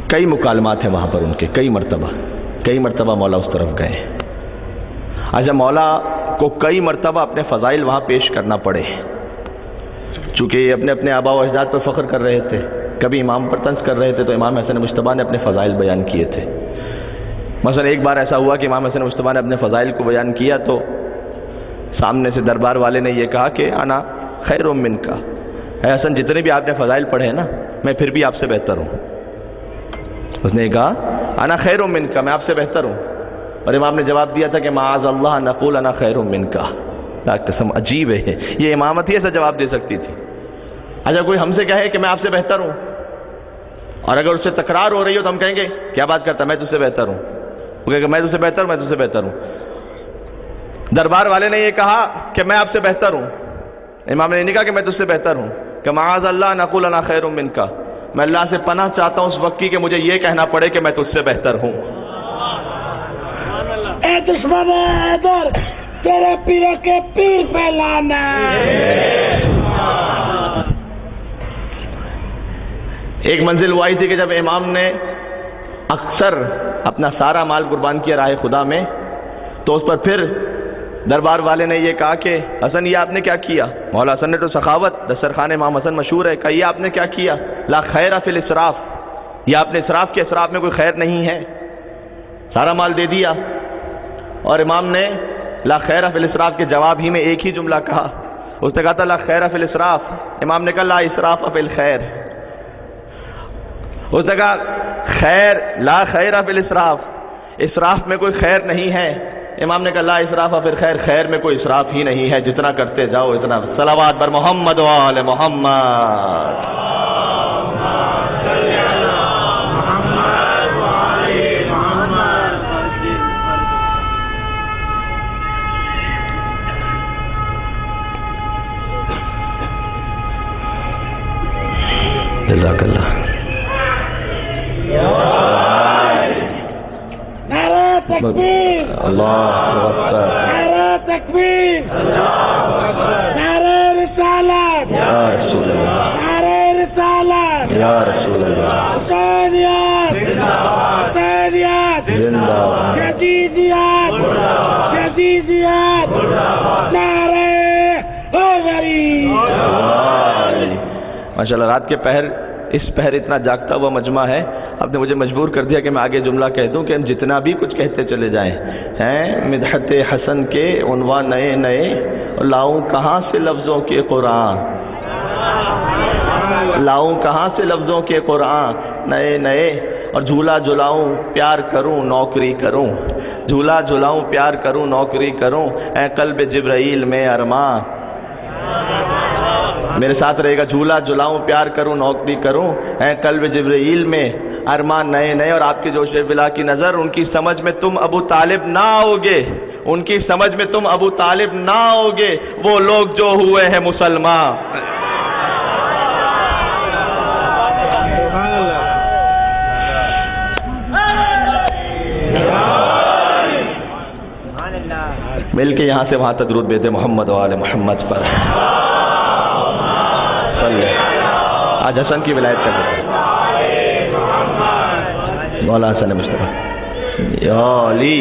Speaker 1: کئی مکالمات ہیں وہاں پر ان کے، کئی مرتبہ مولا اس طرف گئے. اچھا مولا کو کئی مرتبہ اپنے فضائل وہاں پیش کرنا پڑے، چونکہ یہ اپنے اپنے آباء و اجداد پر فخر کر رہے تھے، کبھی امام پر طنز کر رہے تھے، تو امام حسن مجتبیٰ نے اپنے فضائل بیان کیے تھے. مثلا ایک بار ایسا ہوا کہ امام حسن مجتبیٰ نے اپنے فضائل کو بیان کیا تو سامنے سے دربار والے نے یہ کہا کہ انا خیر من کا، اے حسن جتنے بھی آپ نے فضائل پڑھے ہیں نا میں پھر بھی آپ سے بہتر ہوں. اس نے کہا انا خیر من کا، میں آپ سے بہتر ہوں. اور امام نے جواب دیا تھا کہ معاذ اللہ نقول انا خیر منکا. قسم عجیب ہے، یہ امامت ہی ایسا جواب دے سکتی تھی. اچھا کوئی ہم سے کہے کہ میں آپ سے بہتر ہوں، اور اگر اس سے تکرار ہو رہی ہو تو ہم کہیں گے کیا بات کرتا میں تجھ سے بہتر ہوں، وہ کہے گا میں تجھ سے بہتر ہوں، میں تجھ سے بہتر ہوں. دربار والے نے یہ کہا کہ میں آپ سے بہتر ہوں، امام نے نہیں کہا کہ میں تجھ سے بہتر ہوں، کہ معاذ اللہ نقول انا خیر منکا. میں اللہ سے پناہ چاہتا ہوں اس وقت کی کہ مجھے یہ کہنا پڑے کہ میں تجھ سے بہتر ہوں.
Speaker 2: اے دشمن حیدر، تیرے پیروں کے پیر پہ لعنت.
Speaker 1: ایک منزل وہ آئی تھی کہ جب امام نے اکثر اپنا سارا مال قربان کیا راہ خدا میں، تو اس پر پھر دربار والے نے یہ کہا کہ حسن یہ آپ نے کیا کیا؟ مولا حسن نے تو سخاوت، دسترخوان امام حسن مشہور ہے، کہا یہ آپ نے کیا کیا؟ لا خیر فی الاسراف، یہ آپ نے اسراف کے اسراف میں کوئی خیر نہیں ہے، سارا مال دے دیا. اور امام نے لا خیر فی الاسراف کے جواب ہی میں ایک ہی جملہ کہا، اس نے کہا تھا لا خیر فی الاسراف، امام نے کہا لا اسراف فی الخیر. اس نے کہا خیر لا خیر فی الاسراف، اسراف میں کوئی خیر نہیں ہے. امام نے کہا لا اسراف فی الخیر، خیر میں کوئی اسراف ہی نہیں ہے، جتنا کرتے جاؤ اتنا. صلوات بر محمد و آل محمد. جزاک اللہ.
Speaker 2: نعرہ تکبیر،
Speaker 1: اللہ اکبر.
Speaker 2: نعرہ تکبیر، نعرہ رسالت،
Speaker 1: یا رسول اللہ،
Speaker 2: نعرہ رسالت،
Speaker 1: یا رسول اللہ.
Speaker 2: حسینیت، حسینیت،
Speaker 1: زندہ باد.
Speaker 2: جدیدیت، جدیدیت، نعرہ حیدری.
Speaker 1: ماشاءاللہ رات کے پہر، اس پہر اتنا جاگتا ہوا مجمع ہے. اب نے مجھے مجبور کر دیا کہ میں آگے جملہ کہہ دوں کہ ہم جتنا بھی کچھ کہتے چلے جائیں ہیں مدحت حسن کے عنوان نئے نئے، لاؤں کہاں سے لفظوں کے قرآن، لاؤں کہاں سے لفظوں کے قرآن نئے نئے. اور جھولا جھلاؤں پیار کروں نوکری کروں، جھولا جھلاؤں پیار کروں نوکری کروں، اے قلب جبرائیل میں ارماں. میرے ساتھ رہے گا. جھولا جھلاؤں پیار کروں نوکری کروں، اے قلب جبرائیل میں ارمان نئے نئے. اور آپ کے جوش بلا کی نظر، ان کی سمجھ میں تم ابو طالب نہ ہوگے، ان کی سمجھ میں تم ابو طالب نہ ہوگے، وہ لوگ جو ہوئے ہیں مسلمان. مل کے یہاں سے وہاں تک درود بھیجے محمد و آل محمد پر. آج حسن کی ولایت کر دیتے مولا حسن مصطفیٰ یا علی.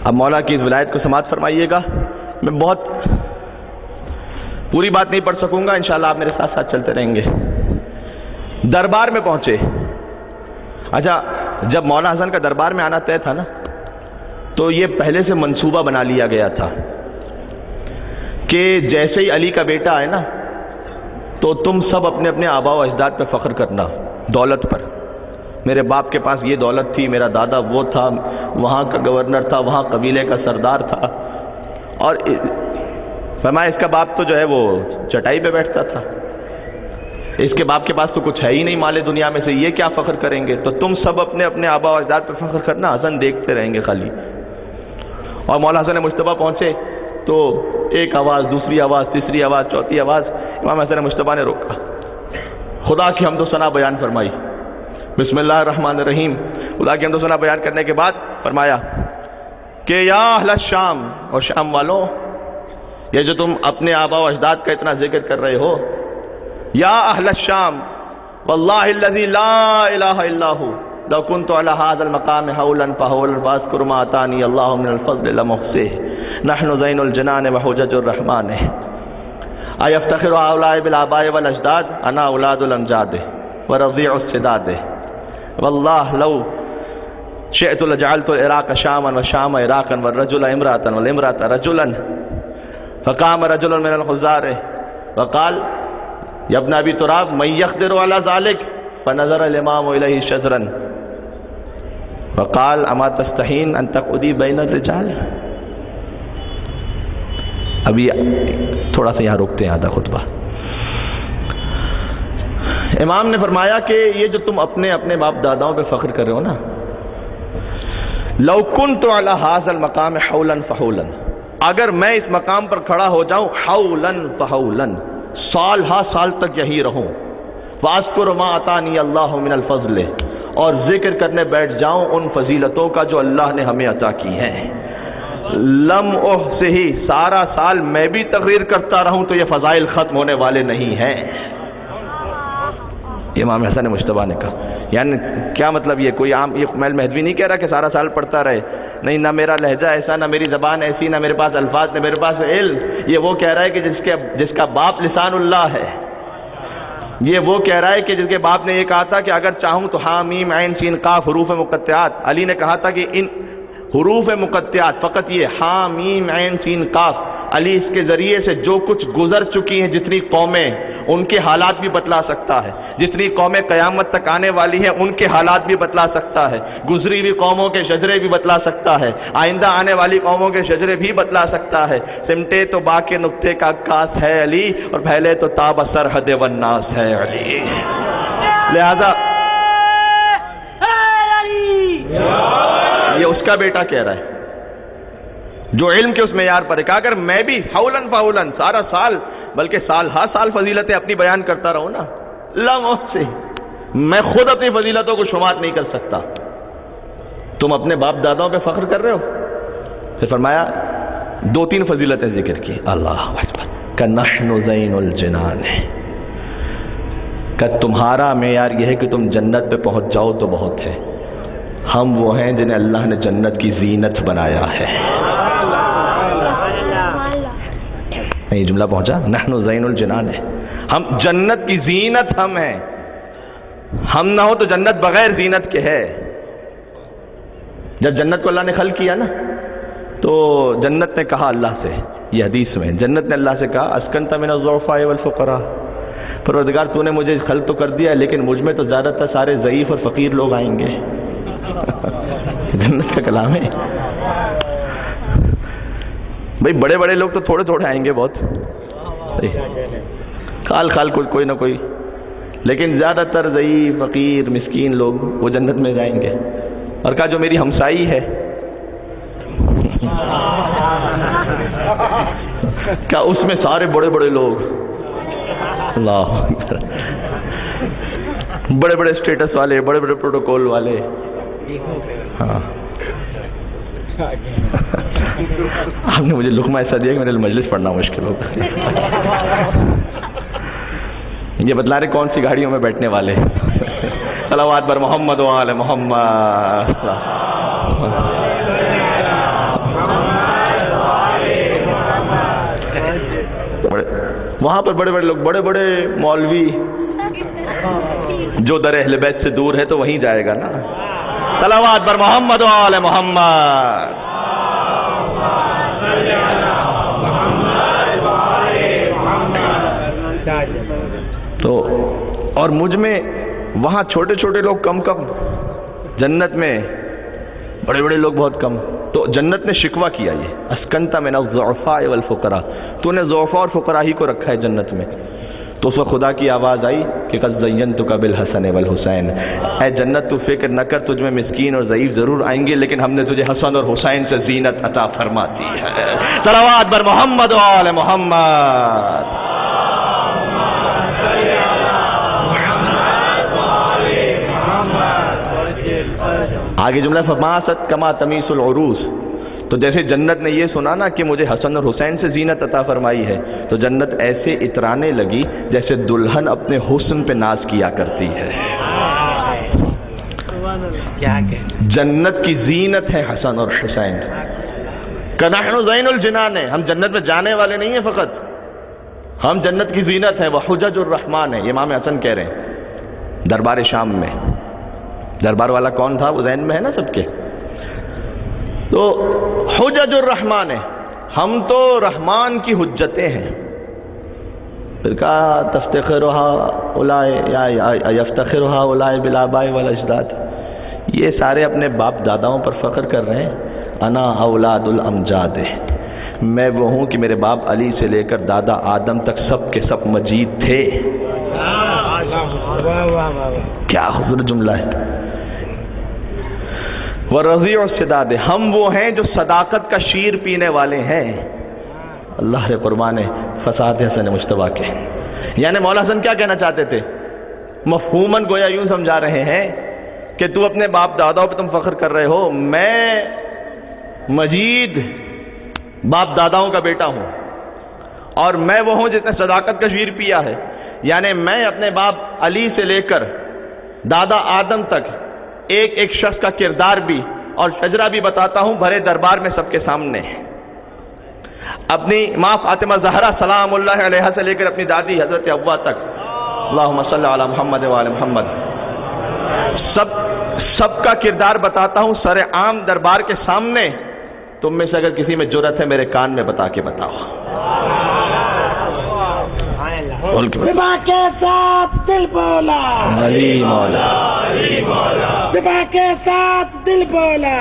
Speaker 1: اب مولا کی اس ولایت کو سماعت فرمائیے گا. میں بہت پوری بات نہیں پڑھ سکوں گا، انشاءاللہ آپ میرے ساتھ ساتھ چلتے رہیں گے. دربار میں پہنچے. اچھا جب مولا حسن کا دربار میں آنا طے تھا نا، تو یہ پہلے سے منصوبہ بنا لیا گیا تھا کہ جیسے ہی علی کا بیٹا آئے نا تو تم سب اپنے اپنے آبا و اجداد پہ فخر کرنا، دولت پر. میرے باپ کے پاس یہ دولت تھی، میرا دادا وہ تھا، وہاں کا گورنر تھا، وہاں قبیلے کا سردار تھا. اور فرمایا اس کا باپ تو جو ہے وہ چٹائی پہ بیٹھتا تھا، اس کے باپ کے پاس تو کچھ ہے ہی نہیں مال دنیا میں سے، یہ کیا فخر کریں گے؟ تو تم سب اپنے اپنے آبا و اجداد پہ فخر کرنا، حسن دیکھتے رہیں گے خالی. اور مولا حسن مجتبیٰ پہنچے تو ایک آواز، دوسری آواز، تیسری آواز، چوتھی آواز. امام حسن مجتبیٰ نے روکا، خدا کی حمد و ثنا بیان فرمائی. بسم اللہ الرحمن الرحیم. خدا کی حمد و ثنا بیان کرنے کے بعد فرمایا کہ یا اہل الشام، اور شام والوں، یہ جو تم اپنے آبا و اجداد کا اتنا ذکر کر رہے ہو، یا اہل الشام واللہ الذی لا الہ الا ہو لو کنت علی هذا المقام حولا فحولا واذکر ما اتانی اللہ من الفضل لمحصیہ نحن زین الجنان وحجج الرحمن. ایفتخر هؤلاء بالآباء والاجداد انا اولاد الامجاد ورضیع السداد واللہ لو شئت لجعلت العراق شاما وشام عراقا والرجل امرأة والامرأة رجلا. فقام رجل من الخزار وقال یا ابن ابی تراب من یقدر علی ذلک، فنظر الامام الیہ شذرا وقال اما تستحین ان تقعدی بین الرجال. ابھی تھوڑا سا یہاں روکتے ہیں آدھا خطبہ. امام نے فرمایا کہ یہ جو تم اپنے اپنے باپ داداؤں پہ فخر کر رہے ہو نا، لو کنت علی ھذا المقام حولا فحولا، اگر میں اس مقام پر کھڑا ہو جاؤں حولا فحولا، سال ہا سال تک یہی رہوں، واذکر ما اتانی اللہ من الفضل، اور ذکر کرنے بیٹھ جاؤں ان فضیلتوں کا جو اللہ نے ہمیں عطا کی ہیں، لم سے ہی سارا سال میں بھی تقریر کرتا رہوں تو یہ فضائل ختم ہونے والے نہیں ہیں. امام حسن مجتبیٰ نے کہا. یعنی کیا مطلب؟ یہ کوئی عام یہ کمیل مہدوی نہیں کہہ رہا کہ سارا سال پڑھتا رہے، نہیں، نہ میرا لہجہ ایسا، نہ میری زبان ایسی، نہ میرے پاس الفاظ، نہ میرے پاس علم. یہ وہ کہہ رہا ہے کہ جس کا باپ لسان اللہ ہے. یہ وہ کہہ رہا ہے کہ جس کے باپ نے یہ کہا تھا کہ اگر چاہوں تو ہاں میم عین سین قاف حروف مقطعات. علی نے کہا تھا کہ ان حروف مقطعات، فقط یہ ہاں میم عین سین قاف، علی اس کے ذریعے سے جو کچھ گزر چکی ہیں جتنی قومیں، ان کے حالات بھی بتلا سکتا ہے. جتنی قومیں قیامت تک آنے والی ہیں ان کے حالات بھی بتلا سکتا ہے. گزری ہوئی قوموں کے شجرے بھی بتلا سکتا ہے. آئندہ آنے والی قوموں کے شجرے بھی بتلا سکتا ہے. سمٹے تو با کے نقطے کا عکاس ہے علی، اور پھیلے تو تاب سرحد والناس ہے علی. لہذا یہ اس کا بیٹا کہہ رہا ہے جو علم کے اس معیار پر ہے کہ اگر میں بھی حولن فحولن سارا سال بلکہ سال ہا سال فضیلتیں اپنی بیان کرتا رہوں نا، لمحوں سے میں خود اپنی فضیلتوں کو شمار نہیں کر سکتا. تم اپنے باپ داداؤں پہ فخر کر رہے ہو. پھر فرمایا 2-3 فضیلتیں ذکر کی. اللہ اکبر. کہ نحن زین الجنان ہے، کہ تمہارا معیار یہ ہے کہ تم جنت پہ پہنچ جاؤ تو بہت ہے. ہم وہ ہیں جنہیں اللہ نے جنت کی زینت بنایا ہے. یہ جملہ پہنچا؟ نحن زین الجنان ہے، ہم جنت کی زینت ہم ہیں. ہم نہ ہو تو جنت بغیر زینت کے ہے. جب جنت کو اللہ نے خلق کیا نا تو جنت نے کہا اللہ سے، یہ حدیث میں جنت نے اللہ سے کہا اسکنت من الضعفاء والفقراء، پروردگار تو نے مجھے خلق تو کر دیا لیکن مجھ میں تو زیادہ تر سارے ضعیف اور فقیر لوگ آئیں گے. جنت کا کلام ہے بھئی. بڑے بڑے لوگ تو تھوڑے تھوڑے آئیں گے، بہت خال کوئی نہ کوئی، لیکن زیادہ تر ضعیف فقیر مسکین لوگ وہ جنت میں جائیں گے. اور کہا جو میری ہمسائی ہے، کیا اس میں سارے بڑے بڑے لوگ، اللہ بڑے بڑے اسٹیٹس والے، بڑے بڑے پروٹوکول والے. ہاں آپ نے مجھے لقمہ ایسا دیا کہ میرے مجلس پڑھنا مشکل ہوگا. یہ بتلا رہے کون سی گاڑیوں میں بیٹھنے والے. صلوات بر محمد و آل محمد. وہاں پر بڑے بڑے لوگ، بڑے بڑے مولوی، جو در اہل بیت سے دور ہے تو وہیں جائے گا نا. صلوات بر محمد و آل محمد. تو اور مجھ میں وہاں چھوٹے چھوٹے لوگ کم، جنت میں بڑے بڑے لوگ بہت کم. تو جنت نے شکوہ کیا یہ اسکنت من الضعفاء والفقراء، تو نے ضعفاء اور فقراء ہی کو رکھا ہے جنت میں. تو اس وقت خدا کی آواز آئی کہ قد زینتک بالحسن والحسین، اے جنت تو فکر نہ کر، تجھ میں مسکین اور ضعیف ضرور آئیں گے لیکن ہم نے تجھے حسن اور حسین سے زینت عطا فرما دی ہے. صلوات بر محمد و آل محمد. آگے جملہ فماست کما تمیس العروس. تو جیسے جنت نے یہ سنا نا کہ مجھے حسن اور حسین سے زینت عطا فرمائی ہے تو جنت ایسے اترانے لگی جیسے دلہن اپنے حسن پہ ناز کیا کرتی ہے. جنت کی زینت ہے حسن اور حسین. نحن زین الجنان ہے، ہم جنت میں جانے والے نہیں ہیں فقط، ہم جنت کی زینت ہیں. وہ حجج الرحمان ہے، یہ امام حسن کہہ رہے ہیں دربار شام میں. دربار والا کون تھا وہ ذہن میں ہے نا سب کے. تو حجج الرحمان ہے، ہم تو رحمان کی حجتیں ہیں. پھر کہا تفتخرها اولئے یا یفتخرها اولئے بالآباء والاجداد، یہ سارے اپنے باپ داداؤں پر فخر کر رہے ہیں. انا اولاد الامجاد، میں وہ ہوں کہ میرے باپ علی سے لے کر دادا آدم تک سب کے سب مجید تھے. کیا خوبصورت جملہ ہے. وَرَضِيعُ السِّدَادِ، ہم وہ ہیں جو صداقت کا شیر پینے والے ہیں. اللہ کے قربان فساد حسن مجتبیٰ کے. یعنی مولا حسن کیا کہنا چاہتے تھے؟ مفہوماً گویا یوں سمجھا رہے ہیں کہ تو اپنے باپ داداؤں پہ تم فخر کر رہے ہو، میں مجید باپ داداؤں کا بیٹا ہوں، اور میں وہ ہوں جس نے صداقت کا شیر پیا ہے. یعنی میں اپنے باپ علی سے لے کر دادا آدم تک ایک ایک شخص کا کردار بھی اور شجرہ بھی بتاتا ہوں بھرے دربار میں سب کے سامنے. اپنی ماں فاطمہ زہرا سلام اللہ علیہا سے لے کر اپنی دادی حضرت حوا تک، اللہم صلی علی محمد وعلی محمد، سب کا کردار بتاتا ہوں سر عام دربار کے سامنے. تم میں سے اگر کسی میں جرأت ہے میرے کان میں بتا کے بتاؤ.
Speaker 2: صبح کے ساتھ دل بولا
Speaker 1: علی مولا،
Speaker 2: صبح کے ساتھ دل بولا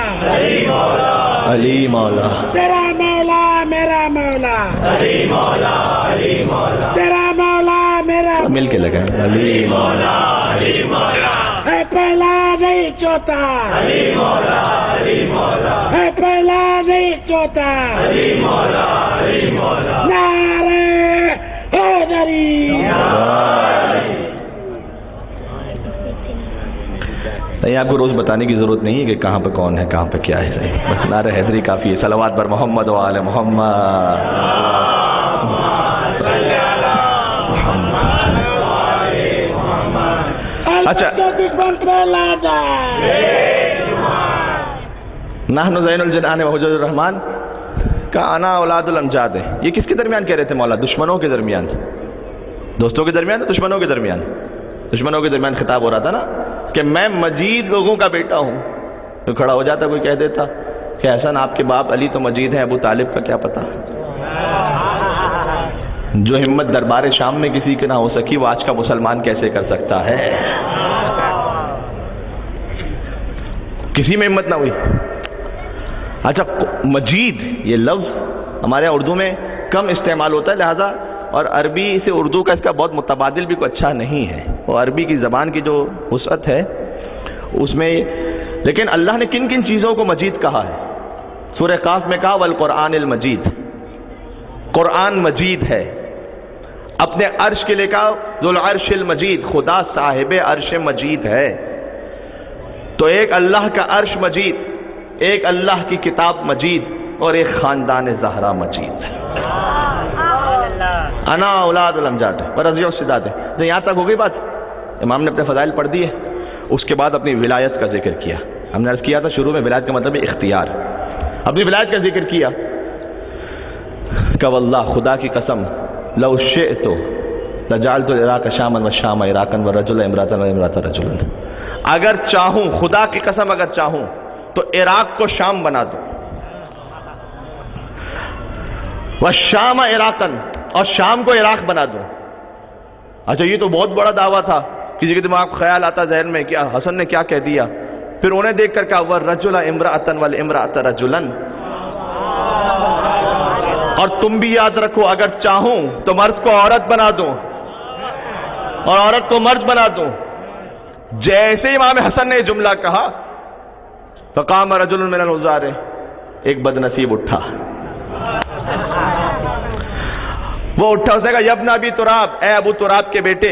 Speaker 1: علی مولا،
Speaker 2: تیرا مولا میرا مولا، تیرا مولا میرا
Speaker 1: مل کے لگائیں. علی مولا
Speaker 2: ہے پہلا نہیں چوتھا، ہے پہلا نہیں چوتھا. نعرے حیدری.
Speaker 1: نہیں، آپ کو روز بتانے کی ضرورت نہیں ہے کہ کہاں پہ کون ہے کہاں پہ کیا ہے. بس نعرہ حیدری کافی ہے. صلوات بر محمد و آل محمد. اچھا، نحن زین الجنان و حجج الرحمان کا انا اولاد الامجاد ہے. یہ کس کے درمیان کہہ رہے تھے مولا؟ دشمنوں کے درمیان. دوستوں کے درمیان، دشمنوں کے درمیان. دشمنوں کے درمیان خطاب ہو رہا تھا نا کہ میں مجید لوگوں کا بیٹا ہوں. تو کھڑا ہو جاتا کوئی کہہ دیتا کہ حسن آپ کے باپ علی تو مجید ہیں، ابو طالب کا کیا پتا. جو ہمت دربار شام میں کسی کے نہ ہو سکی وہ آج کا مسلمان کیسے کر سکتا ہے؟ کسی میں ہمت نہ ہوئی. اچھا، مجید یہ لفظ ہمارے اردو میں کم استعمال ہوتا ہے، لہذا اور عربی سے اردو کا اس کا بہت متبادل بھی کوئی اچھا نہیں ہے. وہ عربی کی زبان کی جو وسعت ہے اس میں، لیکن اللہ نے کن کن چیزوں کو مجید کہا ہے؟ سورہ قاف میں کہا والقرآن المجید، قرآن مجید ہے. اپنے عرش کے لئے کہا ذو العرش المجید، خدا صاحب عرش مجید ہے. تو ایک اللہ کا عرش مجید، ایک اللہ کی کتاب مجید، اور ایک خاندان زہرا مجید. انا اولاد الامجاد ورضیع السداد. تو یہاں تک ہو گئی بات. امام نے اپنے فضائل پڑھ دیے، اس کے بعد اپنی ولایت کا ذکر کیا. ہم نے عرض کیا تھا شروع میں ولایت کا مطلب اختیار. اپنی ولایت کا ذکر کیا کہ واللہ، خدا کی قسم، لو شئت لجعلت العراق شاما والشام عراقا والرجل امراتا والامراۃ رجلا. اگر چاہوں، خدا کی قسم اگر چاہوں تو عراق کو شام بنا دوں، والشام عراقا، اور شام کو عراق بنا دوں. اچھا، یہ تو بہت بڑا دعویٰ تھا. کسی کے دماغ کو خیال آتا ذہن میں کیا حسن نے کیا کہہ دیا. پھر انہیں دیکھ کر کہا والرجل امراتا والامراۃ رجلا. اور تم بھی یاد رکھو اگر چاہوں تو مرد کو عورت بنا دوں اور عورت کو مرد بنا دوں. جیسے امام حسن نے جملہ کہا فقام رجل من العزار، ایک بد نصیب اٹھا. وہ اٹھا، اس نے کہا یبن ابی تراب، اے ابو تراب کے بیٹے.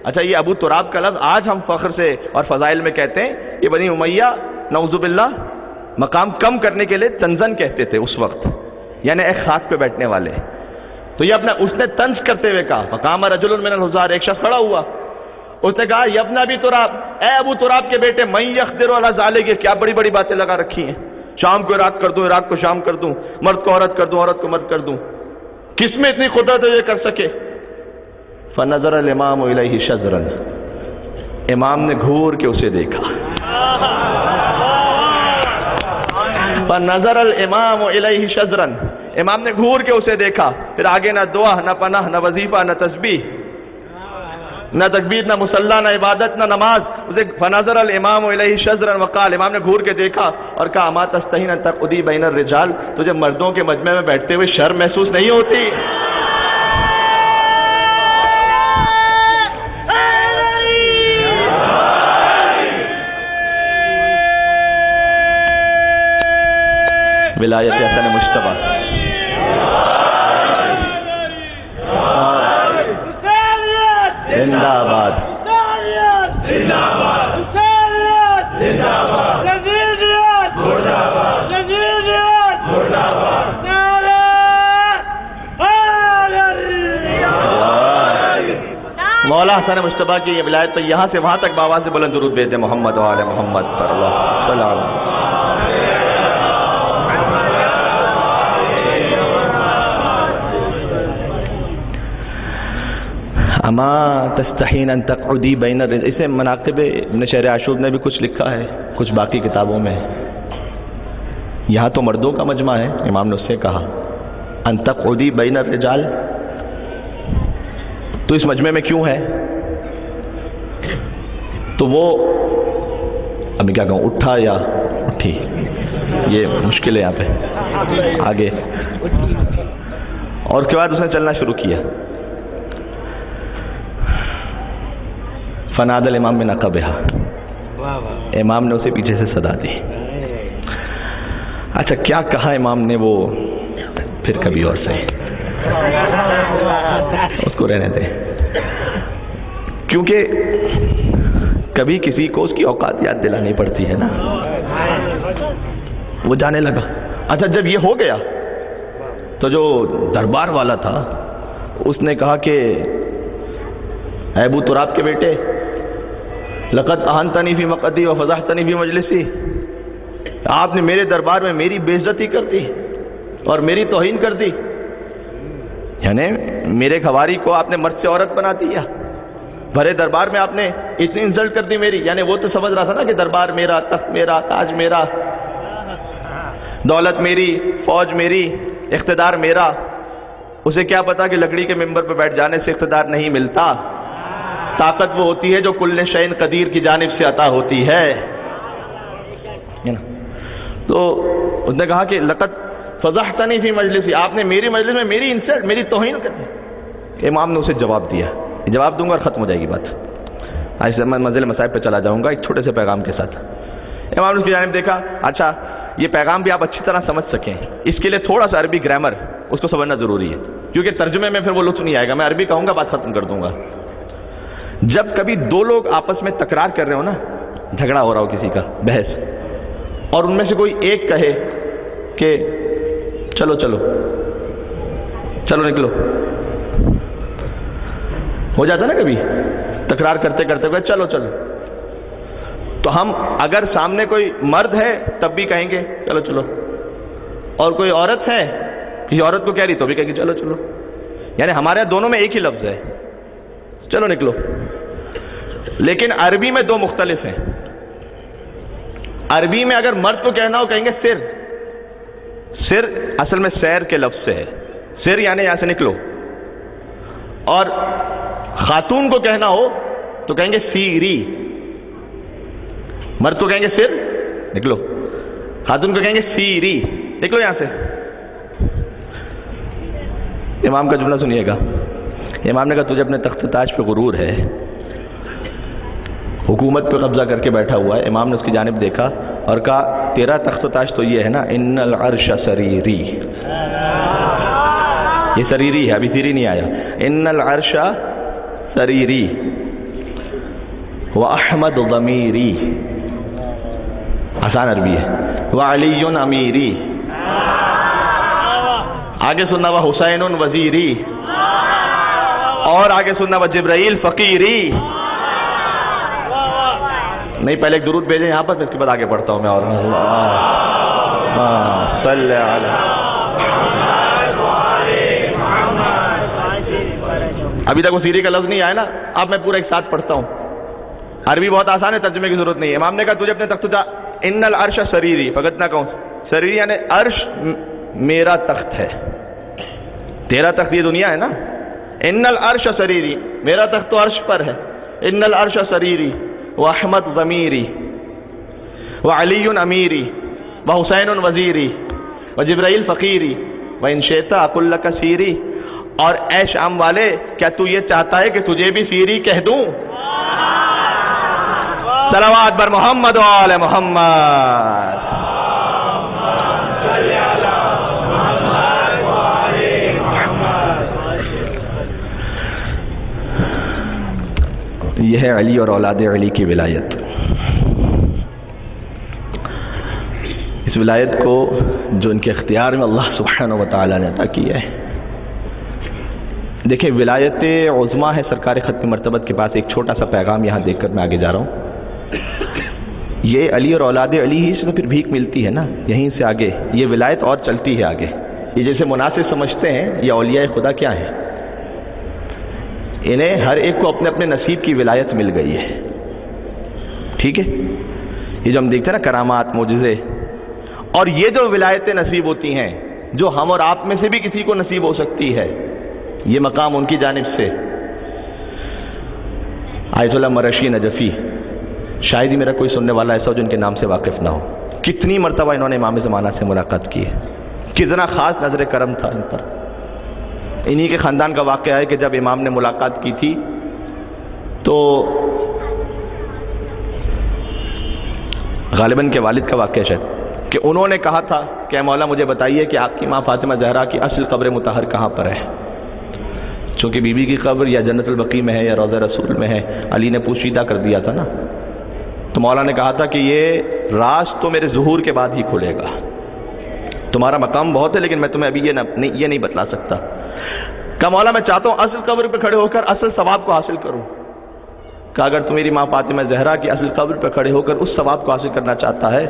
Speaker 1: اچھا، یہ ابو تراب کا لفظ آج ہم فخر سے اور فضائل میں کہتے ہیں. یہ بنی امیہ نعوذ باللہ مقام کم کرنے کے لیے تنزن کہتے تھے اس وقت، یعنی ایک خاک پہ بیٹھنے والے. تو یہ اپنا اس نے طنز کرتے ہوئے کہا فقام رجل من الحزار، ایک شخص کھڑا ہوا، اس نے کہا یبن ابی تراب، اے ابو تراب کے بیٹے، من یقدر علی ذلک، کیا بڑی بڑی باتیں لگا رکھی ہیں. شام کو عراق کر دوں، عراق کو شام کر دوں، مرد کو عورت کر دوں، عورت کو مرد کر دوں. کس میں اتنی قدرت ہے یہ کر سکے؟ فنظر الامام الیہ شذرا، امام نے گھور کے اسے دیکھا. فنظر الامام الیہ شذرا، امام نے گھور کے اسے دیکھا، پھر آگے نہ دعا، نہ پناہ، نہ وظیفہ، نہ تسبیح، نہ تکبیر، نہ مصلی، نہ عبادت، نہ نماز. اسے فنظر الامام الیہ شذرا وقال، امام نے گھور کے دیکھا اور کہا اما تستحین ان تقعدی بین الرجال، تجھے مردوں کے مجمع میں بیٹھتے ہوئے شرم محسوس نہیں ہوتی؟ ولایت حسن مجتبیٰ. زندہ باد. مولا حسن مجتبیٰ کی یہ ولایت تو یہاں سے وہاں تک باواز سے بلند درود بھیجتے محمد و آل محمد صلی اللہ علیہ وسلم. اما تستحین ان تقعدی بین الرجال، اسے مناقب ابن شہر عاشور نے بھی کچھ لکھا ہے، کچھ باقی کتابوں میں. یہاں تو مردوں کا مجمع ہے، امام نے اس سے کہا ان تقعدی بین الرجال، تو اس مجمع میں کیوں ہے؟ تو وہ ابھی کیا کہوں، اٹھا یا اٹھی، یہ مشکل ہے یہاں پہ آگے. اور اس کے بعد اس نے چلنا شروع کیا. فنادى الامام من عقبها، امام نے اسے پیچھے سے صدا دی. اچھا کیا کہا امام نے، وہ پھر کبھی اور سے، اس کو رہنے دیں، کیونکہ کبھی کسی کو اس کی اوقات یاد دلانی پڑتی ہے نا. وہ جانے لگا. اچھا جب یہ ہو گیا تو جو دربار والا تھا اس نے کہا کہ اے ابو تراب کے بیٹے، لقد اہنتنی فی مقعدی و فضحتنی فی مجلسی، آپ نے میرے دربار میں میری بے عزتی کر دی اور میری توہین کر دی، یعنی میرے گھواری کو آپ نے مرد سے عورت بنا دیا، بھرے دربار میں آپ نے اتنی انسلٹ کر دی میری. یعنی وہ تو سمجھ رہا تھا نا کہ دربار میرا، تخت میرا، تاج میرا، دولت میری، فوج میری، اقتدار میرا. اسے کیا پتا کہ لکڑی کے ممبر پہ بیٹھ جانے سے اقتدار نہیں ملتا، طاقت وہ ہوتی ہے جو کل شیء قدیر کی جانب سے عطا ہوتی ہے. تو اس نے کہا کہ لقد فضحتنی فی مجلسی، آپ نے میری مجلس میں میری انسلٹ، میری توہین کر دی. امام نے اسے جواب دیا، جواب دوں گا اور ختم ہو جائے گی بات. ایسے میں منزل مصائب پہ چلا جاؤں گا ایک چھوٹے سے پیغام کے ساتھ. امام نے اس کی جانب دیکھا، اچھا یہ پیغام بھی آپ اچھی طرح سمجھ سکیں، اس کے لیے تھوڑا سا عربی گرامر اس کو سمجھنا ضروری ہے، کیونکہ ترجمے میں پھر وہ لطف نہیں آئے گا. میں عربی کہوں گا، بات ختم کر دوں گا. جب کبھی دو لوگ آپس میں تکرار کر رہے ہو نا، جھگڑا ہو رہا ہو کسی کا، بحث، اور ان میں سے کوئی ایک کہے کہ چلو چلو چلو نکلو، ہو جاتا نا کبھی تکرار کرتے کرتے ہوئے چلو چلو، تو ہم اگر سامنے کوئی مرد ہے تب بھی کہیں گے چلو چلو، اور کوئی عورت ہے کسی عورت کو کہہ رہی تو بھی کہیں گے چلو چلو. یعنی ہمارے دونوں میں ایک ہی لفظ ہے، چلو نکلو. لیکن عربی میں دو مختلف ہیں. عربی میں اگر مرد کو کہنا ہو کہیں گے سر. سر اصل میں سیر کے لفظ سے ہے، سر یعنی یہاں سے نکلو. اور خاتون کو کہنا ہو تو کہیں گے سیری. مرد کو کہیں گے سر، نکلو. خاتون کو کہیں گے سیری، نکلو یہاں سے. امام کا جملہ سنیے گا. امام نے کہا تجھے اپنے تخت تاج پہ غرور ہے، حکومت پہ قبضہ کر کے بیٹھا ہوا ہے. امام نے اس کی جانب دیکھا اور کہا تیرا تخت تاج تو یہ ہے نا، ان العرش سریری. یہ سریری ہے، ابھی سیری نہیں آیا. ان العرش سریری واحمد ضمیری، آسان عربی ہے. وعلی امیری، آگے سننا وہ حسین وزیری، اور آگے سننا وہ جبرائیل فقیری. نہیں پہلے ایک درود بھیجیں یہاں پر، اس کے بعد آگے پڑھتا ہوں میں. اور صلی علی، ابھی تک وہ سیری کا لفظ نہیں آیا نا، اب میں پورا ایک ساتھ پڑھتا ہوں. عربی بہت آسان ہے، ترجمے کی ضرورت نہیں ہے. امام نے کہا تجھے اپنے تخت ان العرش سریری، فقط نہ کہوں سریری یعنی عرش میرا تخت ہے. تیرا تخت یہ دنیا ہے نا. ان العرش سریری، میرا تخت تو عرش پر ہے. ان العرش سریری واحمد ضمیری وعلی امیری وحسین وزیری وجبرائیل فقیری وان شئت اقل لک سیری. اور اے شام والے، کیا تو یہ چاہتا ہے کہ تجھے بھی سیری کہہ دوں؟ صلوات بر محمد و آل محمد. یہ ہے علی اور اولاد علی کی ولایت. اس ولایت کو جو ان کے اختیار میں اللہ سبحانہ و تعالیٰ نے عطا کیا ہے. دیکھیں، ولایت عظمیٰ ہے سرکار ختم مرتبت کے پاس. ایک چھوٹا سا پیغام یہاں دیکھ کر میں آگے جا رہا ہوں. یہ علی اور اولاد علی ہی سے پھر بھیک ملتی ہے نا. یہیں سے آگے یہ ولایت اور چلتی ہے آگے. یہ جیسے مناسب سمجھتے ہیں یہ اولیاء خدا کیا ہے، انہیں ہر ایک کو اپنے اپنے نصیب کی ولایت مل گئی ہے. ٹھیک ہے، یہ جو ہم دیکھتے ہیں نا کرامات، معجزے، اور یہ جو ولایتیں نصیب ہوتی ہیں جو ہم اور آپ میں سے بھی کسی کو نصیب ہو سکتی ہے، یہ مقام ان کی جانب سے. آیت اللہ مرشی نجفی، شاید ہی میرا کوئی سننے والا ایسا ہو جو ان کے نام سے واقف نہ ہو. کتنی مرتبہ انہوں نے امام زمانہ سے ملاقات کی ہے، کتنا خاص نظر کرم تھا ان پر. انہی کے خاندان کا واقعہ ہے کہ جب امام نے ملاقات کی تھی تو غالباً کے والد کا واقعہ شاید، کہ انہوں نے کہا تھا کہ اے مولا مجھے بتائیے کہ آپ کی ماں فاطمہ زہرا کی اصل قبر مطہر کہاں پر ہے. چونکہ بی بی کی قبر یا جنت البقیع میں ہے یا روضہ رسول میں ہے. علی نے پوشیدہ کر دیا تھا نا. تو مولا نے کہا تھا کہ یہ راز تو میرے ظہور کے بعد ہی کھلے گا. تمہارا مقام بہت ہے لیکن میں تمہیں ابھی یہ نہیں بتلا سکتا. کہ مولا میں چاہتا ہوں اصل قبر پہ کھڑے ہو کر اصل ثواب کو حاصل کروں. کہ اگر تم میری ماں فاطمہ زہرا کی اصل قبر پہ کھڑے ہو کر اس ثواب کو حاصل کرنا چاہتا ہے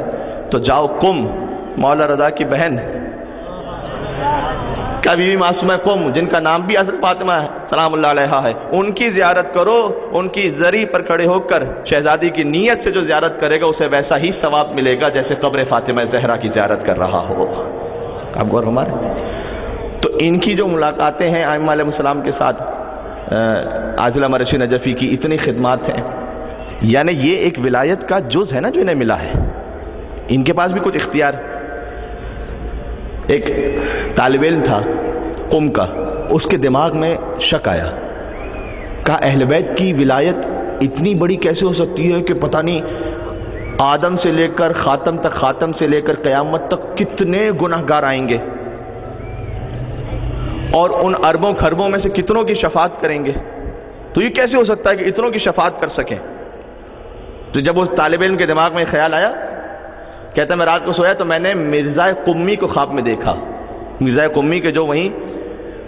Speaker 1: تو جاؤ قم، مولا رضا کی بہن کا بی بی معصومہ قم، جن کا نام بھی اصل فاطمہ ہے سلام اللہ علیہا ہے، ان کی زیارت کرو. ان کی زری پر کھڑے ہو کر شہزادی کی نیت سے جو زیارت کرے گا اسے ویسا ہی ثواب ملے گا جیسے قبر فاطمہ زہرا کی زیارت کر رہا ہو. آپ غور ہمارے تو ان کی جو ملاقاتیں ہیں ائمہ علیہ السلام کے ساتھ، عاضل مرشی نجفی کی اتنی خدمات ہیں. یعنی یہ ایک ولایت کا جز ہے نا جو انہیں ملا ہے. ان کے پاس بھی کچھ اختیار. ایک طالب علم تھا قم کا، اس کے دماغ میں شک آیا. کہا اہل بیت کی ولایت اتنی بڑی کیسے ہو سکتی ہے کہ پتہ نہیں آدم سے لے کر خاتم تک، خاتم سے لے کر قیامت تک کتنے گناہ گار آئیں گے اور ان اربوں خربوں میں سے کتنوں کی شفاعت کریں گے. تو یہ کیسے ہو سکتا ہے کہ اتنوں کی شفاعت کر سکیں؟ تو جب اس طالب علم کے دماغ میں خیال آیا، کہتا میں رات کو سویا تو میں نے مرزا قمی کو خواب میں دیکھا. مرزا قمی کے جو وہیں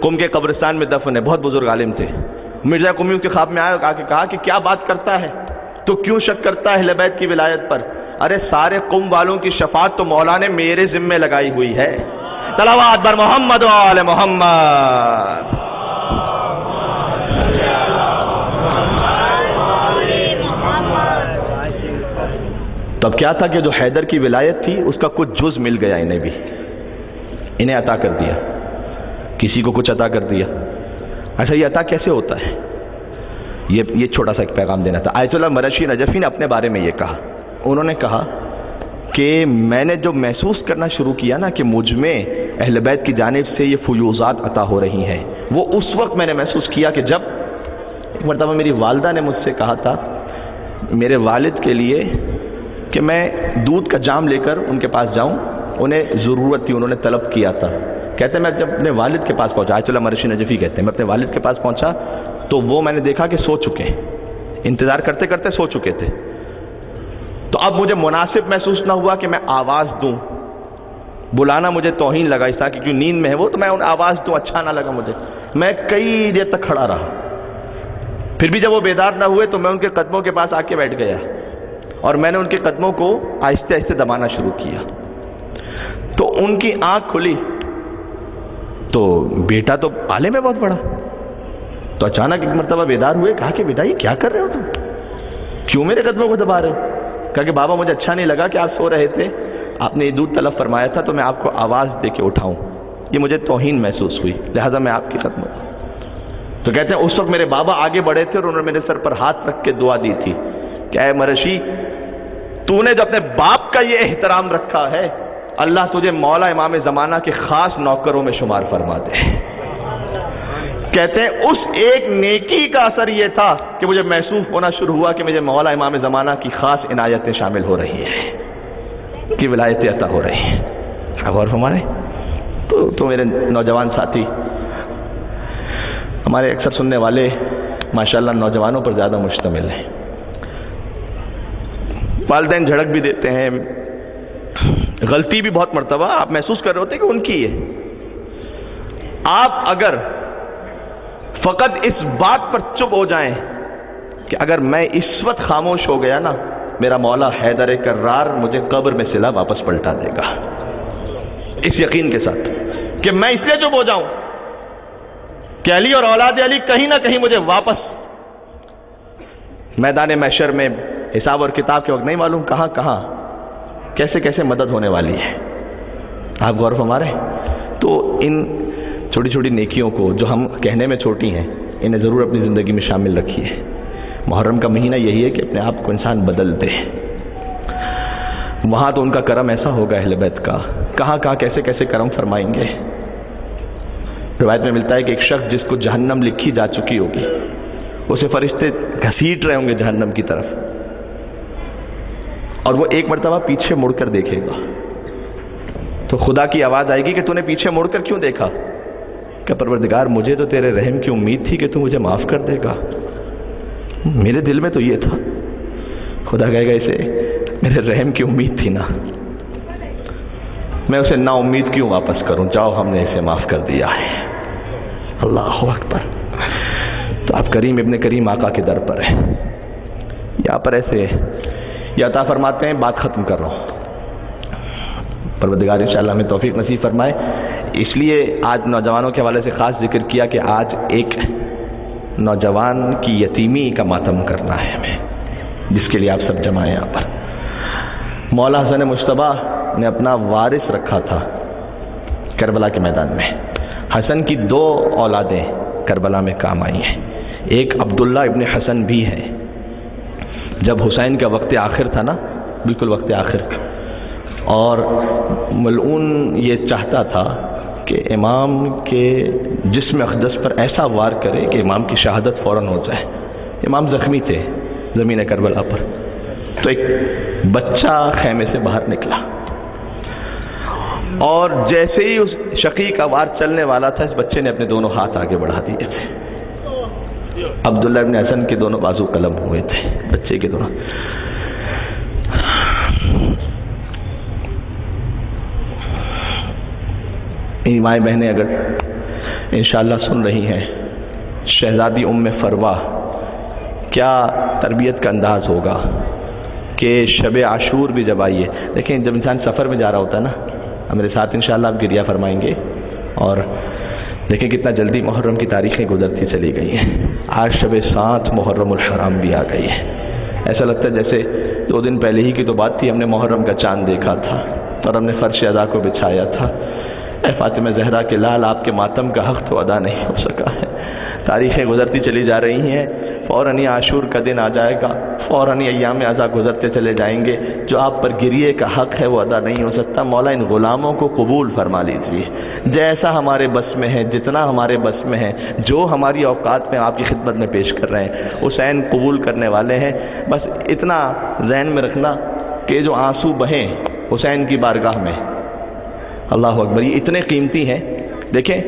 Speaker 1: قم کے قبرستان میں دفن ہے، بہت بزرگ عالم تھے. مرزا قمی کے خواب میں آیا اور کہا کہ کیا بات کرتا ہے تو کیوں شک کرتا ہے اہل بیت کی ولایت پر؟ ارے سارے قم والوں کی شفاعت تو مولا نے میرے ذمہ لگائی ہوئی ہے. صلوات بر محمد و آل محمد. تو اب کیا تھا کہ جو حیدر کی ولایت تھی اس کا کچھ جز مل گیا انہیں بھی، انہیں عطا کر دیا. کسی کو کچھ عطا کر دیا. اچھا یہ عطا کیسے ہوتا ہے؟ یہ چھوٹا سا ایک پیغام دینا تھا. آیت اللہ مرشی نجفی نے اپنے بارے میں یہ کہا. انہوں نے کہا کہ میں نے جو محسوس کرنا شروع کیا نا کہ مجھ میں اہل بیت کی جانب سے یہ فیوضات عطا ہو رہی ہیں، وہ اس وقت میں نے محسوس کیا کہ جب ایک مرتبہ میری والدہ نے مجھ سے کہا تھا میرے والد کے لیے کہ میں دودھ کا جام لے کر ان کے پاس جاؤں. انہیں ضرورت تھی، انہوں نے طلب کیا تھا. کہتے ہیں میں جب اپنے والد کے پاس پہنچا، آیت اللہ مرشی نجفی کہتے ہیں میں اپنے والد کے پاس پہنچا تو وہ میں نے دیکھا کہ سو چکے ہیں، انتظار کرتے کرتے سو چکے تھے. تو اب مجھے مناسب محسوس نہ ہوا کہ میں آواز دوں. بلانا مجھے توہین لگا اس طرح کہ کیوں نیند میں ہے وہ، تو میں ان آواز دوں، اچھا نہ لگا مجھے. میں کئی دیر تک کھڑا رہا. پھر بھی جب وہ بیدار نہ ہوئے تو میں ان کے قدموں کے پاس آ کے بیٹھ گیا اور میں نے ان کے قدموں کو آہستہ آہستہ دبانا شروع کیا. تو ان کی آنکھ کھلی تو بیٹا تو عالم ہے بہت بڑا. تو اچانک ایک مرتبہ بیدار ہوئے. کہا کہ بیٹا یہ کیا کر رہے ہو تم، کیوں میرے قدموں کو دبا رہے ہو؟ کہا کہ بابا مجھے اچھا نہیں لگا کہ آپ سو رہے تھے آپ نے یہ دودھ طلب فرمایا تھا تو میں آپ کو آواز دے کے اٹھاؤں، یہ مجھے توہین محسوس ہوئی، لہذا میں آپ کی خدمت ہوں۔ تو کہتے ہیں اس وقت میرے بابا آگے بڑھے تھے اور انہوں نے میرے سر پر ہاتھ رکھ کے دعا دی تھی کہ اے مرشی، تو نے جو اپنے باپ کا یہ احترام رکھا ہے، اللہ تجھے مولا امام زمانہ کے خاص نوکروں میں شمار فرما دے۔ کہتے ہیں اس ایک نیکی کا اثر یہ تھا کہ مجھے محسوس ہونا شروع ہوا کہ مجھے مولا امام زمانہ کی خاص عنایتیں شامل ہو رہی ہیں، کی ولایتیں عطا ہو رہی ہیں۔ غور فرمائیں۔ تو میرے نوجوان ساتھی، ہمارے اکثر سننے والے ماشاءاللہ نوجوانوں پر زیادہ مشتمل ہیں، والدین جھڑک بھی دیتے ہیں، غلطی بھی بہت مرتبہ آپ محسوس کر رہے ہوتے کہ ان کی ہے۔ آپ اگر فقط اس بات پر چپ ہو جائیں کہ اگر میں اس وقت خاموش ہو گیا نا، میرا مولا حیدر کرار مجھے قبر میں صلہ واپس پلٹا دے گا، اس یقین کے ساتھ کہ میں اس لیے چپ ہو جاؤں کہ علی اور اولاد علی کہیں نہ کہیں مجھے واپس میدان محشر میں حساب اور کتاب کے وقت نہیں معلوم کہاں کہاں کیسے کیسے مدد ہونے والی ہے۔ آپ غور فرما رہے ہیں؟ تو ان چھوٹی چھوٹی نیکیوں کو جو ہم کہنے میں چھوٹی ہیں، انہیں ضرور اپنی زندگی میں شامل رکھیے۔ محرم کا مہینہ یہی ہے کہ اپنے آپ کو انسان بدل دے۔ وہاں تو ان کا کرم ایسا ہوگا اہل بیت کا، کہاں کہاں کیسے کیسے کرم فرمائیں گے۔ روایت میں ملتا ہے کہ ایک شخص جس کو جہنم لکھی جا چکی ہوگی، اسے فرشتے گھسیٹ رہے ہوں گے جہنم کی طرف، اور وہ ایک مرتبہ پیچھے مڑ کر دیکھے گا تو خدا کی آواز آئے گی کہ تو نے پیچھے مڑ کر کیوں دیکھا؟ کہ پروردگار مجھے تو تیرے رحم کی امید تھی کہ تو مجھے معاف کر دے گا، میرے دل میں تو یہ تھا۔ خدا کہے گا اسے میرے رحم کی امید تھی نا، میں اسے نا امید کیوں واپس کروں، جاؤ ہم نے اسے معاف کر دیا ہے۔ اللہ اکبر۔ تو آپ کریم ابن کریم آقا کے در پر ہیں، یہاں پر ایسے یہ عطا فرماتے ہیں۔ بات ختم کر رہا ہوں، پروردگار انشاءاللہ ہمیں توفیق نصیب فرمائے۔ اس لیے آج نوجوانوں کے حوالے سے خاص ذکر کیا کہ آج ایک نوجوان کی یتیمی کا ماتم کرنا ہے ہمیں، جس کے لیے آپ سب جمع ہیں یہاں پر۔ مولا حسن مجتبیٰ نے اپنا وارث رکھا تھا کربلا کے میدان میں۔ حسن کی 2 اولادیں کربلا میں کام آئی ہیں، ایک عبداللہ ابن حسن بھی ہے۔ جب حسین کا وقت آخر تھا نا، بالکل وقت آخر، اور ملعون یہ چاہتا تھا کہ امام کے جسم اقدس پر ایسا وار کرے کہ امام کی شہادت فوراً ہو جائے۔ امام زخمی تھے زمین کربلا پر، تو ایک بچہ خیمے سے باہر نکلا، اور جیسے ہی اس شقی کا وار چلنے والا تھا، اس بچے نے اپنے دونوں ہاتھ آگے بڑھا دیے تھے۔ عبداللہ ابن حسن کے دونوں بازو قلم ہوئے تھے، بچے کے دونوں۔ مائیں بہنیں اگر انشاءاللہ سن رہی ہیں، شہزادی ام فروا کیا تربیت کا انداز ہوگا کہ شب عاشور بھی جب آئیے، دیکھیں جب انسان سفر میں جا رہا ہوتا ہے نا، میرے ساتھ انشاءاللہ آپ گریہ فرمائیں گے، اور دیکھیں کتنا جلدی محرم کی تاریخیں گزرتی چلی گئی ہیں۔ آج شب 7 محرم الحرام بھی آ گئی ہے، ایسا لگتا ہے جیسے 2 دن پہلے ہی کی تو بات تھی، ہم نے محرم کا چاند دیکھا تھا اور ہم نے فرش ادا کو بچھایا تھا۔ اے فاطمہ زہرا کے لال، آپ کے ماتم کا حق تو ادا نہیں ہو سکا ہے، تاریخیں گزرتی چلی جا رہی ہیں، فوراً ہی عاشور کا دن آ جائے گا، فوراً ہی ایام اعضاء گزرتے چلے جائیں گے، جو آپ پر گریے کا حق ہے وہ ادا نہیں ہو سکتا۔ مولا ان غلاموں کو قبول فرما لیجیے، جیسا ہمارے بس میں ہے، جتنا ہمارے بس میں ہے، جو ہماری اوقات میں آپ کی خدمت میں پیش کر رہے ہیں، حسین قبول کرنے والے ہیں۔ بس اتنا ذہن میں رکھنا کہ جو آنسو بہیں حسین کی بارگاہ میں، اللہ اکبر، یہ اتنے قیمتی ہیں۔ دیکھیں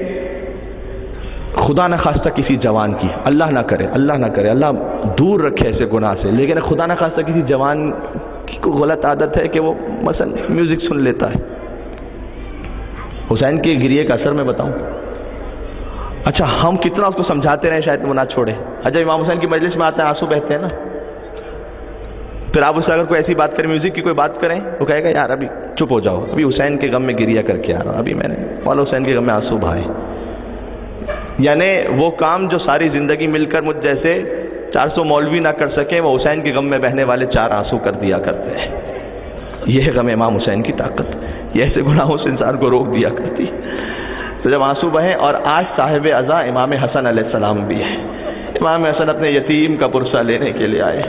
Speaker 1: خدا نہ خواستہ کسی جوان کی، اللہ نہ کرے، اللہ نہ کرے، اللہ دور رکھے ایسے گناہ سے، لیکن خدا نہ خواستہ کسی جوان کی کوئی غلط عادت ہے کہ وہ مثلا میوزک سن لیتا ہے۔ حسین کے گریے کا اثر میں بتاؤں، اچھا ہم کتنا اس کو سمجھاتے رہے شاید وہ نہ چھوڑے۔ جب امام حسین کی مجلس میں آتے ہیں آنسو بہتے ہیں نا، پھر آپ اس سے اگر کوئی ایسی بات کریں، میوزک کی کوئی بات کریں، وہ کہے گا یار ابھی چپ ہو جاؤ، ابھی حسین کے غم میں گریہ کر کے آ رہا ہوں، ابھی میں نے مولا حسین کے غم میں آنسو بہائے۔ یعنی وہ کام جو ساری زندگی مل کر مجھ جیسے 400 مولوی نہ کر سکیں، وہ حسین کے غم میں بہنے والے 4 آنسو کر دیا کرتے ہیں۔ یہ ہے غم امام حسین کی طاقت، یہ ایسے گناہوں سے انسان کو روک دیا کرتی۔ تو جب آنسو بہیں، اور آج صاحب عزا امام حسن علیہ السلام بھی ہے، امام حسن اپنے یتیم کا پرسہ لینے کے لیے آئے۔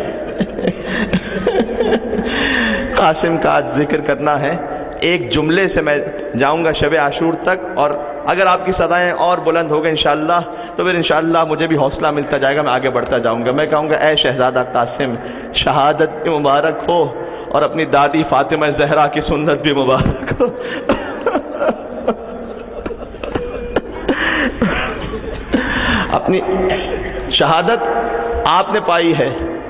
Speaker 1: قاسم کا آج ذکر کرنا ہے، ایک جملے سے میں جاؤں گا شب عاشور تک، اور اگر آپ کی صدائیں اور بلند ہو گئے انشاءاللہ تو پھر انشاءاللہ مجھے بھی حوصلہ ملتا جائے گا، میں آگے بڑھتا جاؤں گا۔ میں کہوں گا اے شہزادہ قاسم، شہادت بھی مبارک ہو، اور اپنی دادی فاطمہ زہرا کی سنت بھی مبارک ہو۔ اپنی شہادت آپ نے پائی ہے،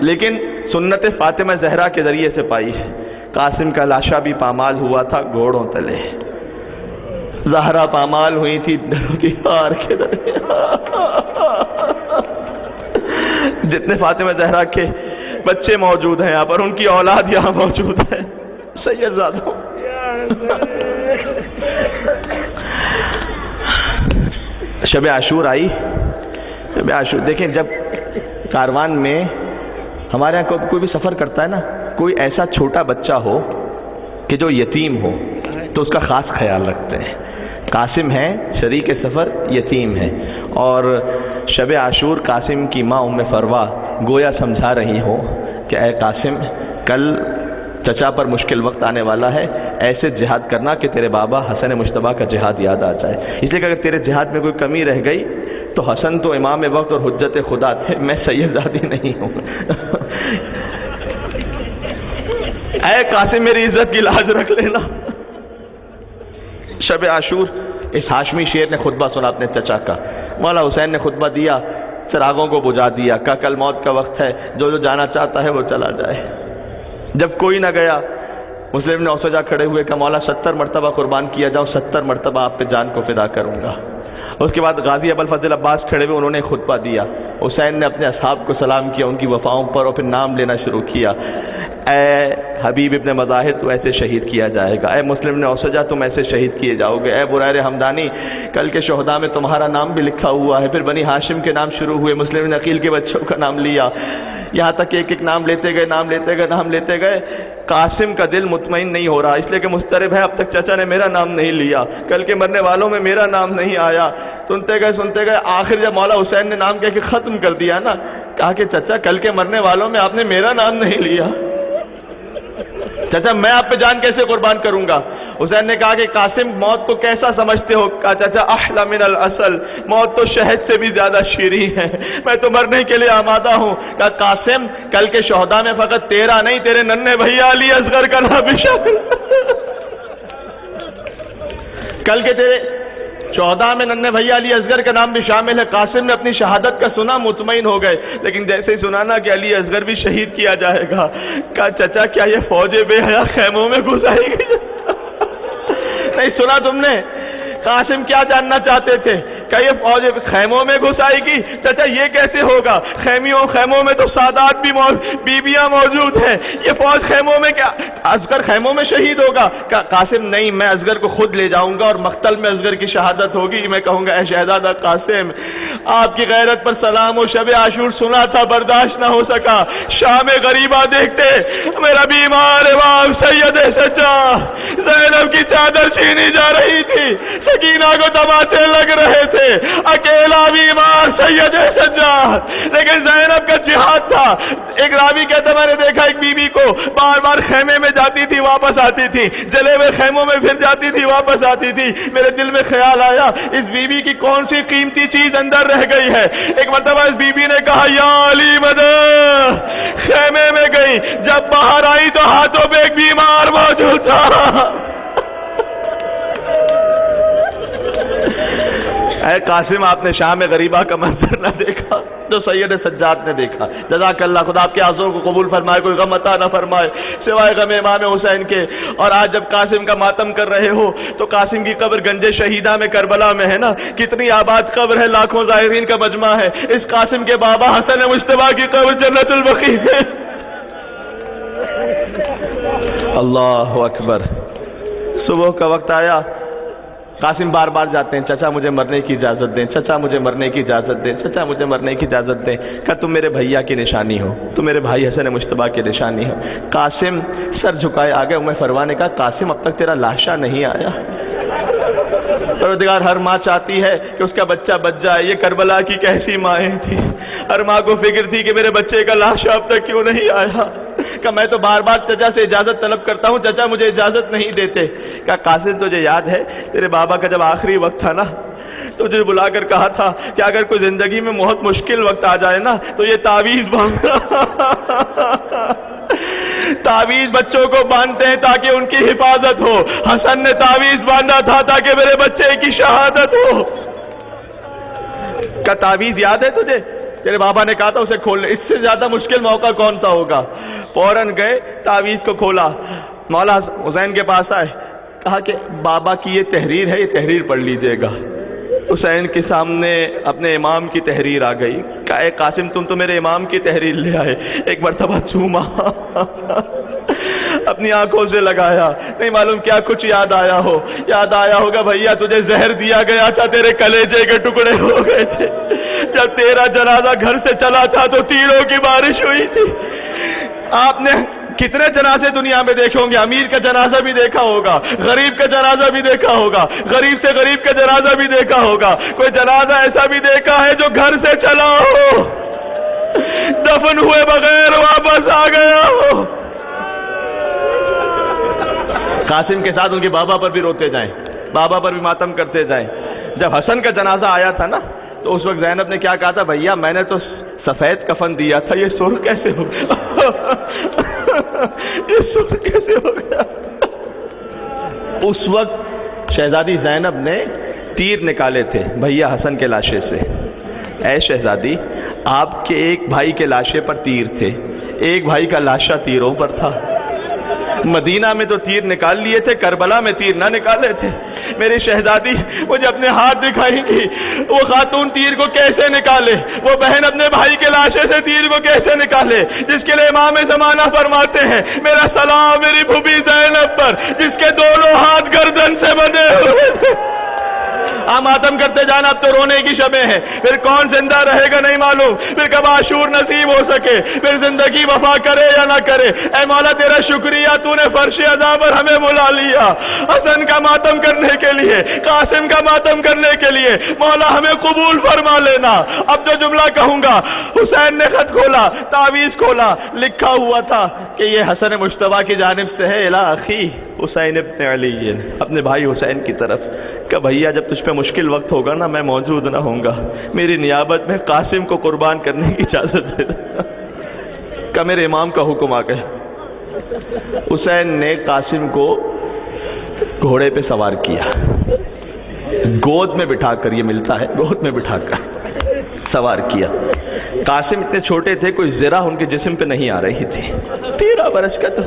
Speaker 1: لیکن سنت فاطمہ زہرا کے ذریعے سے پائی ہے۔ قاسم کا لاشا بھی پامال ہوا تھا گھوڑوں تلے، زہرا پامال ہوئی تھی دیوار کے درمیان۔ جتنے فاطمہ زہرا کے بچے موجود ہیں یہاں پر، ان کی اولاد یہاں موجود ہے، سید زادوں۔ شب عاشور آئی، شب عاشور دیکھیں، جب کاروان میں ہمارے یہاں کوئی بھی سفر کرتا ہے نا، کوئی ایسا چھوٹا بچہ ہو کہ جو یتیم ہو تو اس کا خاص خیال رکھتے ہیں۔ قاسم ہے شریک سفر، یتیم ہے، اور شب عاشور قاسم کی ماں ام فروا گویا سمجھا رہی ہو کہ اے قاسم، کل چچا پر مشکل وقت آنے والا ہے، ایسے جہاد کرنا کہ تیرے بابا حسن مجتبیٰ کا جہاد یاد آ جائے۔ اس لیے کہ اگر تیرے جہاد میں کوئی کمی رہ گئی تو حسن تو امام وقت اور حجت خدا تھے، میں سید زادی نہیں ہوں۔ اے قاسم، میری عزت کی لاج رکھ لینا۔ شب عاشور اس ہاشمی شیر نے خطبہ سنا اپنے چچا کا، مولا حسین نے خطبہ دیا، چراغوں کو بجھا دیا، کہا کل موت کا وقت ہے، جو جو جانا چاہتا ہے وہ چلا جائے۔ جب کوئی نہ گیا، مسلم نے اوسجا کھڑے ہوئے کہا مولا 70 مرتبہ قربان کیا جاؤ، 70 مرتبہ آپ پہ جان کو فدا کروں گا۔ اس کے بعد غازی ابوالفضل عباس کھڑے ہوئے، انہوں نے خطبہ دیا، حسین نے اپنے اصحاب کو سلام کیا ان کی وفاؤں پر، اور پھر نام لینا شروع کیا، اے حبیب ابن مظاہر تو ایسے شہید کیا جائے گا، اے مسلم نے اوسجا تم ایسے شہید کیے جاؤ گے، اے بریر حمدانی کل کے شہداء میں تمہارا نام بھی لکھا ہوا ہے۔ پھر بنی ہاشم کے نام شروع ہوئے، مسلم عقیل کے بچوں کا نام لیا، یہاں تک ایک ایک نام لیتے گئے، نام لیتے گئے۔ قاسم کا دل مطمئن نہیں ہو رہا، اس لیے کہ مضطرب ہے، اب تک چچا نے میرا نام نہیں لیا، کل کے مرنے والوں میں میرا نام نہیں آیا۔ سنتے گئے، آخر جب مولا حسین نے نام کہہ کے ختم کر دیا نا، کہا کہ چچا کل کے مرنے والوں میں آپ نے میرا نام نہیں لیا، چچا میں آپ پہ جان کیسے قربان کروں گا؟ حسین نے کہا کہ قاسم موت کو کیسا سمجھتے ہو؟ کہا چچا احلی من العسل، موت تو شہد سے بھی زیادہ شیریں ہے، میں تو مرنے کے لیے آمادہ ہوں۔ کہا قاسم کل کے شہداء میں فقط تیرا نہیں، تیرے ننھے بھیا علی اصغر کا نام بھی شامل، کل کے تیرے شہداء میں ننھے بھیا علی اصغر کا نام بھی شامل ہے۔ قاسم نے اپنی شہادت کا سنا، مطمئن ہو گئے، لیکن جیسے ہی سنا نا کہ علی اصغر بھی شہید کیا جائے گا، کہا چچا کیا یہ فوج بے حیا خیموں میں گھس آئے گی؟ نہیں سنا تم نے؟ قاسم کیا جاننا چاہتے تھے؟ کہ یہ فوج خیموں میں گھس آئے گی؟ چچا یہ کیسے ہوگا؟ خیموں میں تو سادات بھی بیبیاں موجود ہیں، یہ فوج خیموں میں کیا؟ اصغر خیموں میں شہید ہوگا؟ قاسم نہیں، میں اصغر کو خود لے جاؤں گا اور مقتل میں اصغر کی شہادت ہوگی۔ میں کہوں گا اے شہزادہ قاسم، آپ کی غیرت پر سلام، و شب عاشور سنا تھا، برداشت نہ ہو سکا، شام غریبہ دیکھتے میرا بیمار امام سید سجاد زینب کی چادر چھینی جا رہی تھی، سکینہ کو تماچے لگ رہے تھے، اکیلا بیمار سید سجاد، لیکن زینب کا جہاد تھا۔ ایک راوی کہتا میں نے دیکھا ایک بی بی کو بار بار خیمے میں جاتی تھی واپس آتی تھی، جلے ہوئے خیموں میں پھر جاتی تھی واپس آتی تھی۔ میرے دل میں خیال آیا اس بی بی کی کون سی قیمتی چیز اندر رہ گئی ہے۔ ایک مرتبہ اس بی بی نے کہا یا علی مدد، خیمے میں گئی، جب باہر آئی تو ہاتھوں پہ ایک بیمار موجود تھا۔ اے قاسم، آپ نے شام غریبہ کا منظر نہ دیکھا جو سید سجاد نے دیکھا۔ جزاک اللہ، خدا آپ کے آرزوؤں کو قبول فرمائے، کوئی غم عطا نہ فرمائے سوائے غم امام حسین کے۔ اور آج جب قاسم کا ماتم کر رہے ہو تو قاسم کی قبر گنج شہیدہ میں کربلا میں ہے نا، کتنی آباد قبر ہے، لاکھوں زائرین کا مجمع ہے۔ اس قاسم کے بابا حسن مجتبیٰ کی قبر جنت البقیع ہے۔ اللہ اکبر۔ صبح کا وقت آیا، قاسم بار بار جاتے ہیں، چچا مجھے مرنے کی اجازت دیں، چچا مجھے مرنے کی اجازت دیں، چچا مجھے مرنے کی اجازت دیں۔ کہا تم میرے بھیا کی نشانی ہو، تم میرے بھائی حسن مجتبیٰ کی نشانی ہو۔ قاسم سر جھکائے آگے، ام فروا نے کہا قاسم اب تک تیرا لاشا نہیں آیا۔ پروردگار، ہر ماں چاہتی ہے کہ اس کا بچہ بچ جائے، یہ کربلا کی کیسی مائیں تھی، ہر ماں کو فکر تھی کہ میرے بچے کا لاشا اب تک کیوں نہیں آیا۔ کہ میں تو بار بار چچا سے اجازت طلب کرتا ہوں، چچا مجھے اجازت نہیں دیتے۔ کہا قاسم تجھے یاد ہے تیرے بابا کا جب آخری وقت تھا نا، تجھے بلا کر کہا تھا کہ اگر کوئی زندگی میں بہت مشکل وقت آ جائے نا تو یہ تعویذ باندھنا۔ تعویذ بچوں کو باندھتے ہیں تاکہ ان کی حفاظت ہو، حسن نے تعویذ باندھا تھا تاکہ میرے بچے کی شہادت ہو۔ کیا تعویذ یاد ہے تجھے؟ تیرے بابا نے کہا تھا اسے کھولنے، اس سے زیادہ مشکل موقع کون سا ہوگا؟ فوراً گئے، تعویذ کو کھولا، مولا حسین کے پاس آئے، کہا کہ بابا کی یہ تحریر ہے، یہ تحریر پڑھ لیجئے گا۔ حسین کے سامنے اپنے امام کی تحریر آ گئی۔ کہا اے قاسم تم تو میرے امام کی تحریر لے آئے۔ ایک مرتبہ چوما، اپنی آنکھوں سے لگایا، نہیں معلوم کیا کچھ یاد آیا ہو، یاد آیا ہوگا بھیا تجھے زہر دیا گیا تھا، تیرے کلیجے کے ٹکڑے ہو گئے تھے، جب تیرا جنازہ گھر سے چلا تھا تو تیروں کی بارش ہوئی تھی۔ آپ نے کتنے جنازے دنیا میں دیکھے ہوں گے، امیر کا جنازہ بھی دیکھا ہوگا، غریب کا جنازہ بھی دیکھا ہوگا، غریب سے غریب کا جنازہ بھی دیکھا ہوگا، کوئی جنازہ ایسا بھی دیکھا ہے جو گھر سے چلا ہو، دفن ہوئے بغیر واپس آ گیا ہو۔ قاسم کے ساتھ ان کے بابا پر بھی روتے جائیں، بابا پر بھی ماتم کرتے جائیں۔ جب حسن کا جنازہ آیا تھا نا تو اس وقت زینب نے کیا کہا تھا، بھیا میں نے تو سفید کفن دیا تھا، یہ سرخ کیسے ہو گیا؟ یہ سرخ کیسے ہو گیا؟ اس وقت شہزادی زینب نے تیر نکالے تھے بھیا حسن کے لاشے سے۔ اے شہزادی، آپ کے ایک بھائی کے لاشے پر تیر تھے، ایک بھائی کا لاشا تیروں پر تھا۔ مدینہ میں تو تیر نکال لیے تھے، کربلا میں تیر نہ نکالے تھے۔ میری شہزادی مجھے اپنے ہاتھ دکھائیں گی، وہ خاتون تیر کو کیسے نکالے، وہ بہن اپنے بھائی کے لاشے سے تیر کو کیسے نکالے، جس کے لیے امام زمانہ فرماتے ہیں میرا سلام میری پھوپھی زینب پر جس کے دونوں ہاتھ گردن سے بندھے ہوئے تھے۔ ماتم کرتے جانا، اب تو رونے کی شبیں ہیں، پھر کون زندہ رہے گا نہیں معلوم، پھر کب عاشور نصیب ہو سکے، پھر زندگی وفا کرے یا نہ کرے۔ اے مولا تیرا شکریہ، تو نے فرش عزا پر ہمیں بلا لیا حسن کا ماتم کرنے کے لیے، قاسم کا ماتم کرنے کے لیے۔ مولا ہمیں قبول فرما لینا۔ اب جو جملہ کہوں گا، حسین نے خط کھولا، تعویذ کھولا، لکھا ہوا تھا کہ یہ حسن مجتبیٰ کی جانب سے ہے، الی اخی حسین ابن علی، اپنے بھائی حسین کی طرف، کہ بھیا جب تجھ پہ مشکل وقت ہوگا نا میں موجود نہ ہوں گا، میری نیابت میں قاسم کو قربان کرنے کی اجازت دے دے۔ کہ میرے امام کا حکم آ گیا۔ حسین نے قاسم کو گھوڑے پہ سوار کیا، گود میں بٹھا کر، یہ ملتا ہے گود میں بٹھا کر سوار کیا۔ قاسم اتنے چھوٹے تھے، کوئی زرہ ان کے جسم پہ نہیں آ رہی تھی، 13 برس کا تو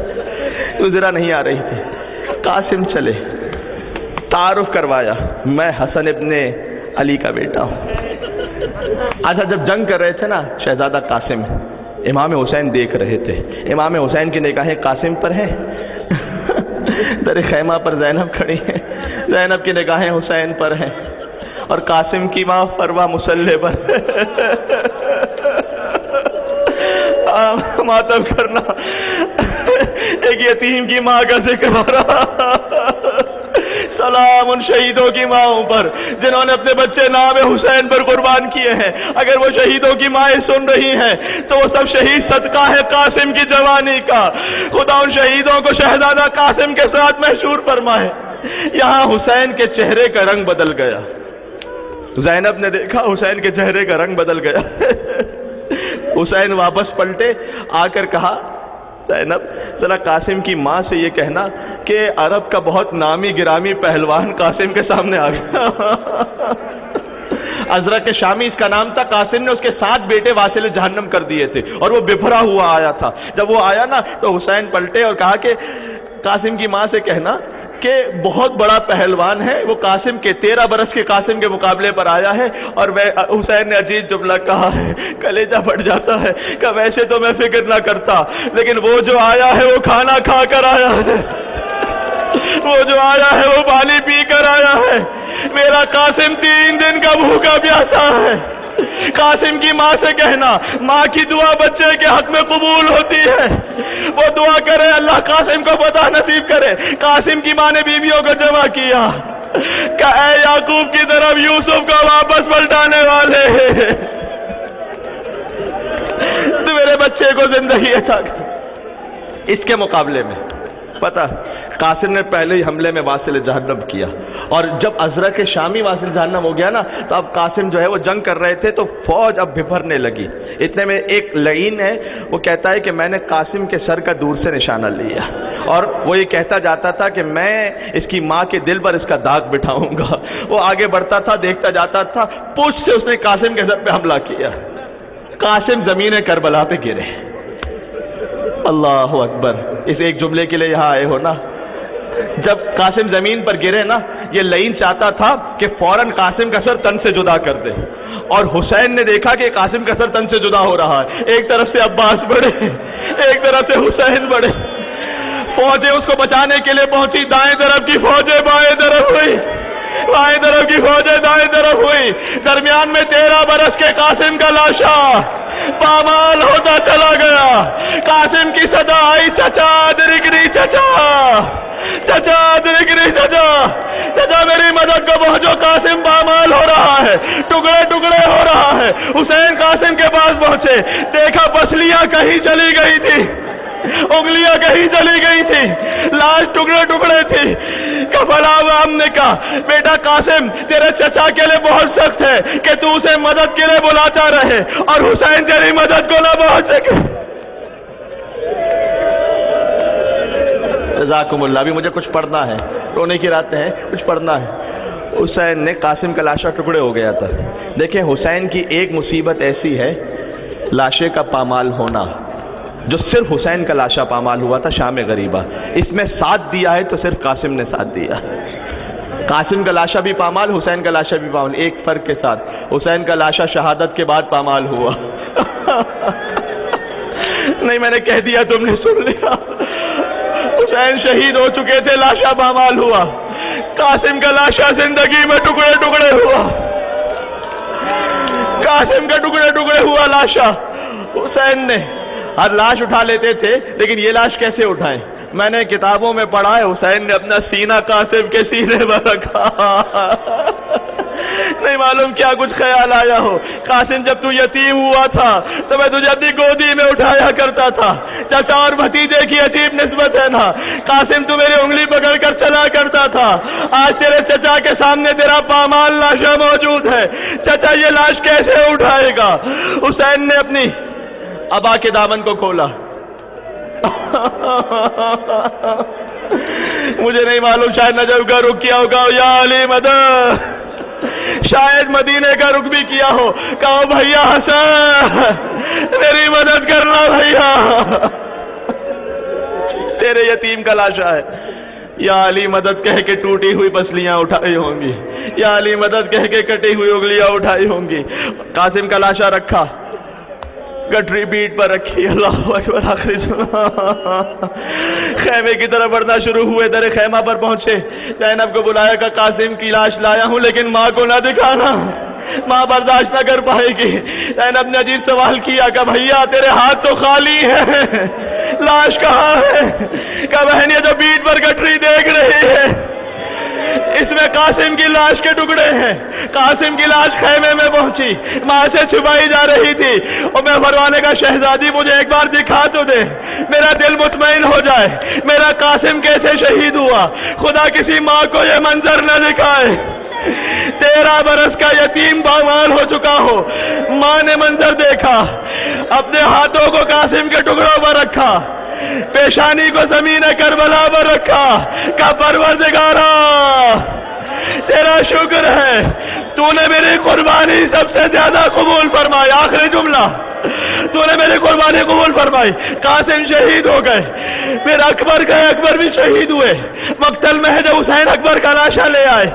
Speaker 1: کوئی زرہ نہیں آ رہی تھی۔ قاسم چلے، تعارف کروایا، میں حسن ابن علی کا بیٹا ہوں۔ اچھا جب جنگ کر رہے تھے نا شہزادہ قاسم، امام حسین دیکھ رہے تھے، امام حسین کی نگاہیں قاسم پر ہیں، در خیمہ پر زینب کھڑی ہیں، زینب کی نگاہیں حسین پر ہیں، اور قاسم کی ماں فروا مسلح پر۔ ماتم کرنا، ایک یتیم کی ماں کا ذکر ہو رہا۔ سلام ان شہیدوں کی ماؤں پر جنہوں نے اپنے بچے نام حسین پر قربان کیے ہیں۔ اگر وہ شہیدوں کی مائیں سن رہی ہیں تو وہ سب شہید صدقہ ہے قاسم کی جوانی کا۔ خدا ان شہیدوں کو شہزادہ قاسم کے ساتھ محشور فرمائے۔ یہاں حسین کے چہرے کا رنگ بدل گیا، زینب نے دیکھا حسین کے چہرے کا رنگ بدل گیا۔ حسین واپس پلٹے، آ کر کہا زینب ذرا قاسم کی ماں سے یہ کہنا کہ عرب کا بہت نامی گرامی پہلوان قاسم کے سامنے آ گیا۔ ازرق شامی اس کا نام تھا، قاسم نے اس کے 7 بیٹے واصل جہنم کر دیے تھے اور وہ بفرا ہوا آیا تھا۔ جب وہ آیا نا تو حسین پلٹے اور کہا کہ قاسم کی ماں سے کہنا کہ بہت بڑا پہلوان ہے وہ، قاسم کے 13 برس کے قاسم کے مقابلے پر آیا ہے۔ اور حسین نے عجیب جملہ کہا ہے، کلیجہ پھٹ جاتا ہے کہ ویسے تو میں فکر نہ کرتا، لیکن وہ جو آیا ہے وہ کھانا کھا کر آیا ہے، وہ جو آیا ہے وہ پانی پی کر آیا ہے۔ میرا قاسم 3 دن کا بھوکا پیاسا ہے. قاسم کی ماں سے کہنا، ماں کی دعا بچے کے حق میں قبول ہوتی ہے، وہ دعا کرے اللہ قاسم کو فتح نصیب کرے. قاسم کی ماں نے بیویوں کو جمع کیا کہ اے یعقوب کی طرف یوسف کو واپس پلٹانے والے تو میرے بچے کو زندگی عطا کر. اس کے مقابلے میں پتہ قاسم نے پہلے ہی حملے میں واصل جہنم کیا، اور جب ازرق شامی واصل جہنم ہو گیا نا تو اب قاسم جو ہے وہ جنگ کر رہے تھے تو فوج اب بھرنے لگی. اتنے میں ایک لعین ہے وہ کہتا ہے کہ میں نے قاسم کے سر کا دور سے نشانہ لیا، اور وہ یہ کہتا جاتا تھا کہ میں اس کی ماں کے دل پر اس کا داغ بٹھاؤں گا. وہ آگے بڑھتا تھا، دیکھتا جاتا تھا، پوچھ سے اس نے قاسم کے سر پہ حملہ کیا. قاسم زمین کربلا پہ گرے. اللہ اکبر. اس ایک جملے کے لیے یہاں آئے ہو نا. جب قاسم زمین پر گرے نا، یہ لعین چاہتا تھا کہ فوراً قاسم کا سر تن سے جدا کر دے، اور حسین نے دیکھا کہ قاسم کا سر تن سے جدا ہو رہا ہے. ایک طرف سے عباس بڑھے، ایک طرف سے حسین بڑھے. فوجیں اس کو بچانے کے لیے پہنچی. دائیں طرف کی فوجیں بائیں طرف ہوئی، بائیں طرف کی فوجیں دائیں طرف ہوئی. درمیان میں 13 برس کے قاسم کا لاشا پامال ہوتا چلا گیا. قاسم کی صدا آئی، چچا درگری، چچا چچا درگری، چچا چچا میری مدد کو پہنچو، قاسم پامال ہو رہا ہے، ٹکڑے ٹکڑے ہو رہا ہے. حسین قاسم کے پاس پہنچے، دیکھا پسلیاں کہیں چلی گئی تھی، انگلیاں کہیں چلی گئی تھی، لاش ٹکڑے ٹکڑے تھی. کفلا ہم نے کہا بیٹا قاسم تیرے چچا کے لیے بہت سخت ہے کہ تو اسے مدد کے لیے بلاتا رہے اور حسین تیری مدد کو نہ پہنچ سکے. جزاکم اللہ. ابھی مجھے کچھ پڑھنا ہے، رونے کی راتیں ہیں، کچھ پڑھنا ہے. حسین نے قاسم کا لاشا ٹکڑے ہو گیا تھا. دیکھیں حسین کی ایک مصیبت ایسی ہے، لاشے کا پامال ہونا. جو صرف حسین کا لاشا پامال ہوا تھا شام غریبہ، اس میں ساتھ دیا ہے تو صرف قاسم نے ساتھ دیا. قاسم کا لاشا بھی پامال، حسین کا لاشا بھی پامال. ایک فرق کے ساتھ، حسین کا لاشا شہادت کے بعد پامال ہوا. نہیں میں نے کہہ دیا، تم نے سن لیا. حسین شہید ہو چکے تھے، لاشا پامال ہوا. قاسم کا لاشا زندگی میں ٹکڑے ٹکڑے ہوا. قاسم کا ٹکڑے ٹکڑے ہوا لاشا. حسین نے ہر لاش اٹھا لیتے تھے، لیکن یہ لاش کیسے اٹھائیں؟ میں نے کتابوں میں پڑھا ہے حسین نے اپنا سینہ قاسم کے سینے پر رکھا. نہیں معلوم کیا کچھ خیال آیا ہو. قاسم جب تو یتیم ہوا تھا تو میں تجھے اپنی گودی میں اٹھایا کرتا تھا. چچا اور بھتیجے کی عجیب نسبت ہے نا. قاسم تو میری انگلی پکڑ کر چلا کرتا تھا. آج تیرے چچا کے سامنے تیرا پامال لاشا موجود ہے. چچا یہ لاش کیسے اٹھائے گا؟ حسین نے اپنی ابا کے دامن کو کھولا. مجھے نہیں معلوم، شاید نجف کا رخ کیا ہوگا، یا علی مدد. شاید مدینے کا رخ بھی کیا ہو. کہو بھیا حسن میری مدد کرنا بھیا، تیرے یتیم کا لاشا ہے. یا علی مدد کہہ کے ٹوٹی ہوئی پسلیاں اٹھائی ہوں گی، یا علی مدد کہہ کے کٹی ہوئی انگلیاں اٹھائی ہوں گی. قاسم کا لاشا رکھا، گٹری پیٹ پر رکھی. اللہ اکبر. آخری خیمے کی طرف بڑھنا شروع ہوئے. در خیمہ پر پہنچے، زینب کو بلایا کہ قاسم کی لاش لایا ہوں لیکن ماں کو نہ دکھانا، ماں برداشت نہ کر پائے گی. زینب نے عجیب سوال کیا کہ بھیا تیرے ہاتھ تو خالی ہے، لاش کہاں ہے؟ کہ بہن یہ جو پیٹ پر گٹری دیکھ رہی ہے اس میں قاسم کی لاش کے ٹکڑے ہیں. قاسم کی لاش خیمے میں پہنچی، ماں سے چھپائی جا رہی تھی. اور میں فرمانے کا شہزادی مجھے ایک بار دکھا تو دے، میرا دل مطمئن ہو جائے میرا قاسم کیسے شہید ہوا. خدا کسی ماں کو یہ منظر نہ دکھائے. 13 برس کا یتیم پامال ہو چکا ہو. ماں نے منظر دیکھا، اپنے ہاتھوں کو قاسم کے ٹکڑوں پر رکھا، پیشانی کو زمین کربلا پر رکھا. کہ پروردگارا تیرا شکر ہے، تو نے میری قربانی سب سے زیادہ قبول فرمائی. آخری جملہ، تو نے میری قربانی قبول فرمائی. قاسم شہید ہو گئے، پھر اکبر گئے، اکبر بھی شہید ہوئے. مقتل میں جب حسین اکبر کا لاشا لے آئے،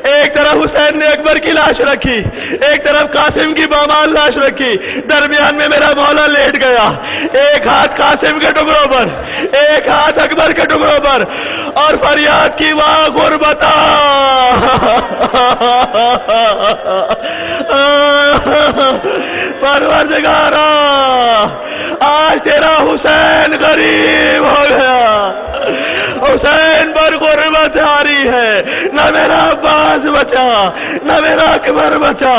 Speaker 1: ایک طرف حسین نے اکبر کی لاش رکھی، ایک طرف قاسم کی پامال لاش رکھی. درمیان میں میرا مولا لیٹ گیا، ایک ہاتھ قاسم کے ٹکڑوں پر، ایک ہاتھ اکبر کے ٹکڑوں پر، اور فریاد کی واہ غربتا پروردگارا آج تیرا حسین غریب ہو گیا، حسین پر غربت آ رہی ہے، نہ میرا عباس بچا، نہ میرا اکبر بچا،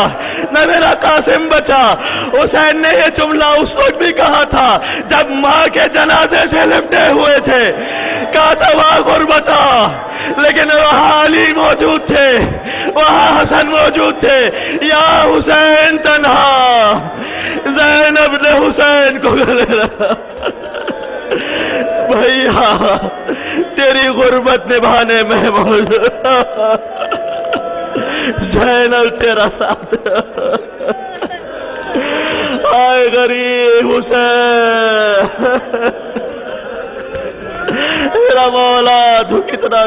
Speaker 1: نہ میرا قاسم بچا۔ حسین نے یہ جملہ اس وقت بھی کہا تھا جب ماں کے جنازے سے لپٹے ہوئے تھے، کہا تھا وہاں غربت آ، لیکن وہاں علی موجود تھے، وہاں حسن موجود تھے۔ یا حسین تنہا، زینب نے حسین کو گلے لگا۔ بھیا تیری غربت نبھانے میں موجود، زینب تیرا ساتھ۔ آئے غریب حسین، میرا مولا تو کتنا